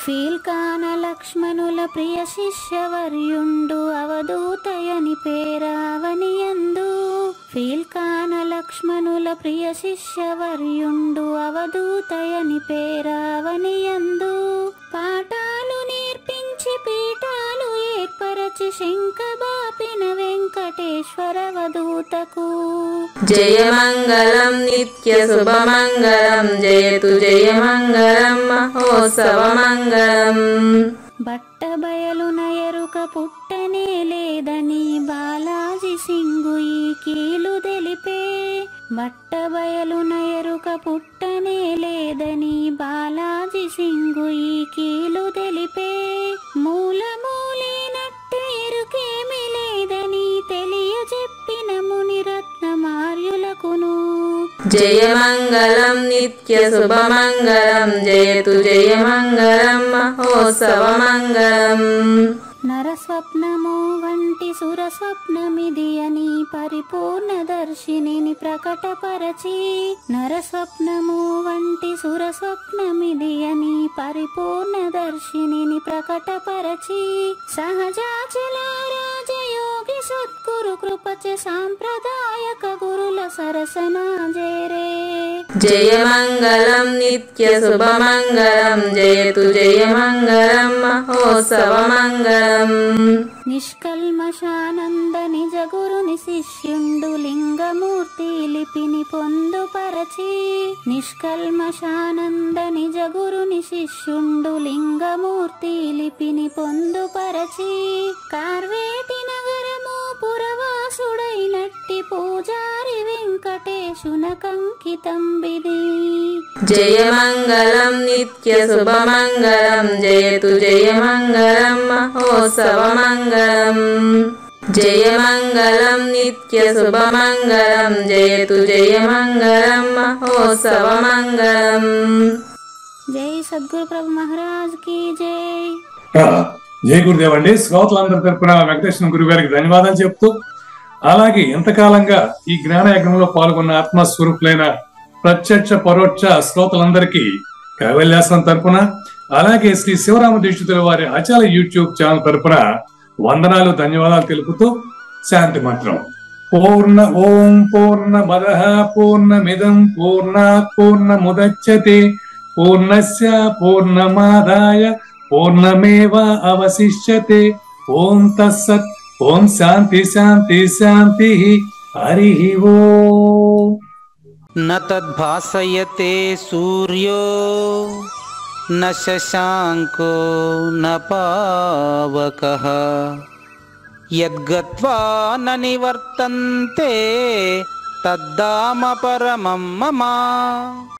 ఫీల్కాన లక్ష్మణుల ప్రియ శిష్యవర్యుండు అవధూతయని పేరావనియందు ఫీల్కాన లక్ష్మణుల ప్రియ శిష్యవర్యుండు అవధూతయని పేరావనియందు పాఠాలు నేర్పించి పీఠాలు ఏర్పరచి శంఖబాపిన వెంకటేశ్వర వధూతకు జయమంగళం నిత్య శుభమంగళం జయతు జయమంగళం మహోత్సవమంగళం. బట్టబయలున ఎరుక పుట్టనే లేదని బాలాజీ సింగు ఈ కీలు తెలిపే బట్టబయలున ఎరుక పుట్టనే లేదని బాలాజీ సింగు ఈ కీలు తెలిపే మూలమూలేనట్టు ఎరుకేమి లేదని తెలియజెప్పిన మునిరత్నమార్యులకును జయమంగళం నిత్య శుభమంగళం జయతు జయమంగళం మహోత్సవమంగళం. నరస్వప్నము వంటి సురస్వప్నమిది అని పరిపూర్ణ దర్శినిని ప్రకటపరచి నరస్వప్నము వంటి సురస్వప్నమిది అని పరిపూర్ణ దర్శినిని ప్రకటపరచి సహజాచల రాజయోగి సద్గురు కృపచ సాంప్రదాయక గురుల సరసనాజేరే జయమంగళం నిత్య శుభమంగళం జయతు జయమంగళం మహోత్సవమంగళం. నిష్కల్మషానంద నిజ గురుని శిష్యుండు లింగమూర్తి లిపిని పొందుపరచి నిష్కల్మషానంద నిజ గురుని శిష్యుండు లింగమూర్తి లిపిని పొందుపరచి కార్వేటి నగరము పురవాసుడైనట్టి పూజారి వెంకటేశునకంకితం విధి జయమంగళం నిత్య శుభమంగళం జయతు జయమంగళం మహోత్సవమంగళం. జయమంగళం నిత్య శుభమంగళం జయతు జయమంగళం మహోత్సవమంగళం. జై సద్గురు ప్రభు మహారాజ్ కి జై. జై గురుదేవ్ అండి. శ్రోతలందరి తరపున వెంకటేశ్వర గురువు గారికి ధన్యవాదాలు చెప్తూ అలాగే ఎంతకాలంగా ఈ జ్ఞాన యజ్ఞంలో పాల్గొన్న ఆత్మస్వరూపులైన ప్రత్యక్ష పరోక్ష శ్రోతలందరికీ కైవల్యాశ్రం తరపున అలాగే శ్రీ శివరామ దీక్షితుల వారి అచల యూట్యూబ్ ఛానల్ తరపున వందనాలు ధన్యవాదాలు తెలుపుతూ శాంతి మంత్రం ఓం పూర్ణమదః పూర్ణమిదం పూర్ణాత్ పూర్ణముదచ్యతే పూర్ణస్య పూర్ణమాదాయ పూర్ణమేవ అవశిష్యతే. ఓం తత్సత్. ఓం శాంతి శాంతి శాంతి. హరి ఓం. న తద్భాసయతే సూర్యో న శశాంకో న పావకః యద్గత్వా న నివర్తంతే తద్ధామ పరమం మమ.